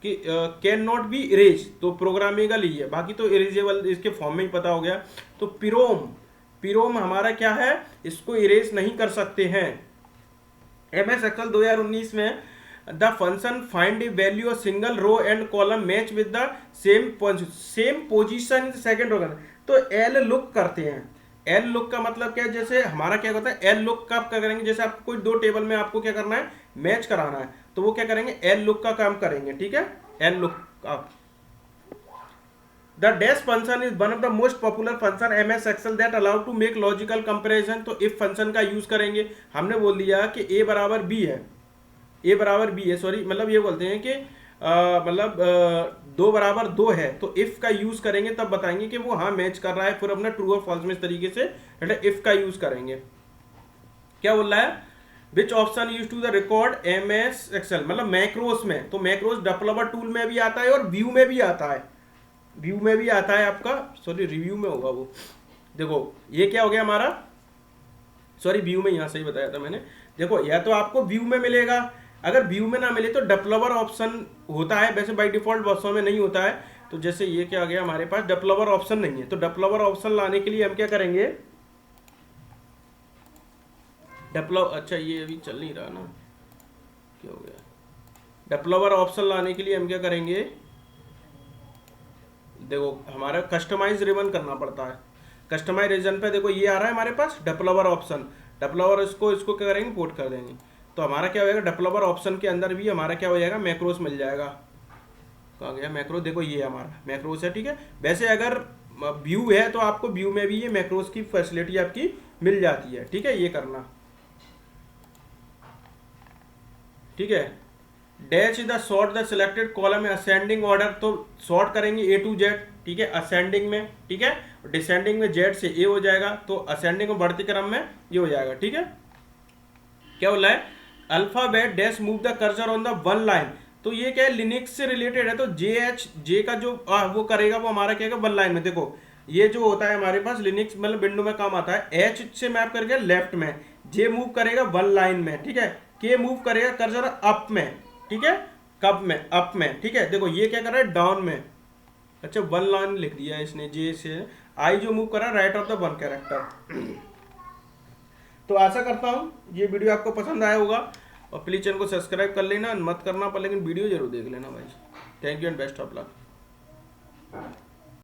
कि कैन नॉट बी इरेज, तो प्रोग्रामेबल ही है, बाकी तो इरेजेबल इसके फॉर्म में ही पता हो गया। तो पिरोम हमारा क्या है, इसको इरेज नहीं कर सकते हैं। MS एक्सेल 2019 में the function find a value of single row and column match with the same position in second row, तो एल लुक करते हैं, एल लुक का मतलब क्या है, जैसे हमारा क्या होता है एल लुक का क्या करेंगे, जैसे आपको कोई दो टेबल में आपको क्या करना है, मैच कराना है, तो वो क्या करेंगे, एल लुक का काम करेंगे, ठीक है, एल लुक आप। The dash function is one of the most popular function MS Excel that allow to make logical comparison. तो इफ फंक्शन का यूज करेंगे, हमने बोल दिया कि ए बराबर बी है, ए बराबर बी है, सॉरी मतलब ये बोलते हैं कि मतलब 2 बराबर 2 है, तो इफ का यूज करेंगे तब बताएंगे कि वो हाँ मैच कर रहा है, फिर अपना ट्रू और फॉल्स में इस तरीके से इफ का यूज करेंगे। क्या बोल रहा है, which option use to the record MS Excel, मतलब मैक्रोस में, तो मैक्रोस डेवलपर टूल में भी आता है और व्यू में भी आता है, व्यू में भी आता है आपका, सॉरी रिव्यू में होगा वो, देखो ये क्या हो गया हमारा, सॉरी व्यू में, यहाँ सही बताया था मैंने। देखो या तो आपको व्यू में मिलेगा, अगर व्यू में ना मिले तो डेवलपर ऑप्शन होता है, वैसे बाय डिफॉल्ट बसों में नहीं होता है। तो जैसे ये क्या आ गया हमारे पास, डेवलपर ऑप्शन नहीं है, तो डेवलपर ऑप्शन लाने के लिए हम क्या करेंगे, अच्छा ये अभी चल नहीं रहा ना, क्या हो गया, डेवलपर ऑप्शन लाने के लिए हम क्या करेंगे, देखो हमारा कस्टमाइज रिबन करना पड़ता है, कस्टमाइज रीजन पे देखो ये आ रहा है हमारे पास डेवलपर ऑप्शन, डेवलपर इसको क्या करेंगे, पोर्ट कर देंगे, तो हमारा क्या हो जाएगा, डेवलपर ऑप्शन के अंदर भी हमारा क्या हो जाएगा, मैक्रोस मिल जाएगा। कहाँ गया मैक्रो, देखो ये हमारा मैक्रोस है, ठीक है। वैसे अगर व्यू है तो आपको व्यू में भी ये मैक्रोस की फैसिलिटी आपकी मिल जाती है, ठीक है, ये करना, ठीक है। Dash the sort the selected column ascending order, तो सॉर्ट करेंगे ए टू जेड, ठीक है, असेंडिंग में, ठीक है, डिसेंडिंग में जेड से ए हो जाएगा, तो असेंडिंग में बढ़ते क्रम में ये हो जाएगा, ठीक है। क्या बोला है, alphabet dash move the cursor on the one line, तो ये क्या है, लिनक्स से रिलेटेड है, तो जे का जो वो करेगा वो हमारा क्या है, वन लाइन में, देखो ये जो होता है हमारे पास लिनक्स मतलब विंडो में काम आता है, एच से मैप करके लेफ्ट में, जे मूव करेगा वन लाइन में, ठीक है, के मूव करेगा कर्सर अप में, ठीक है, कब में, अप में, ठीक है। देखो ये क्या कर रहा है, डाउन में, अच्छा वन लाइन लिख दिया इसने, जे से आई जो मूव कर रहा है right of the one character. तो आशा करता हूँ ये वीडियो आपको पसंद आया होगा, और प्लीज चैनल को सब्सक्राइब कर लेना, मत करना पर लेकिन वीडियो जरूर देख लेना भाई। Thank you and best of luck.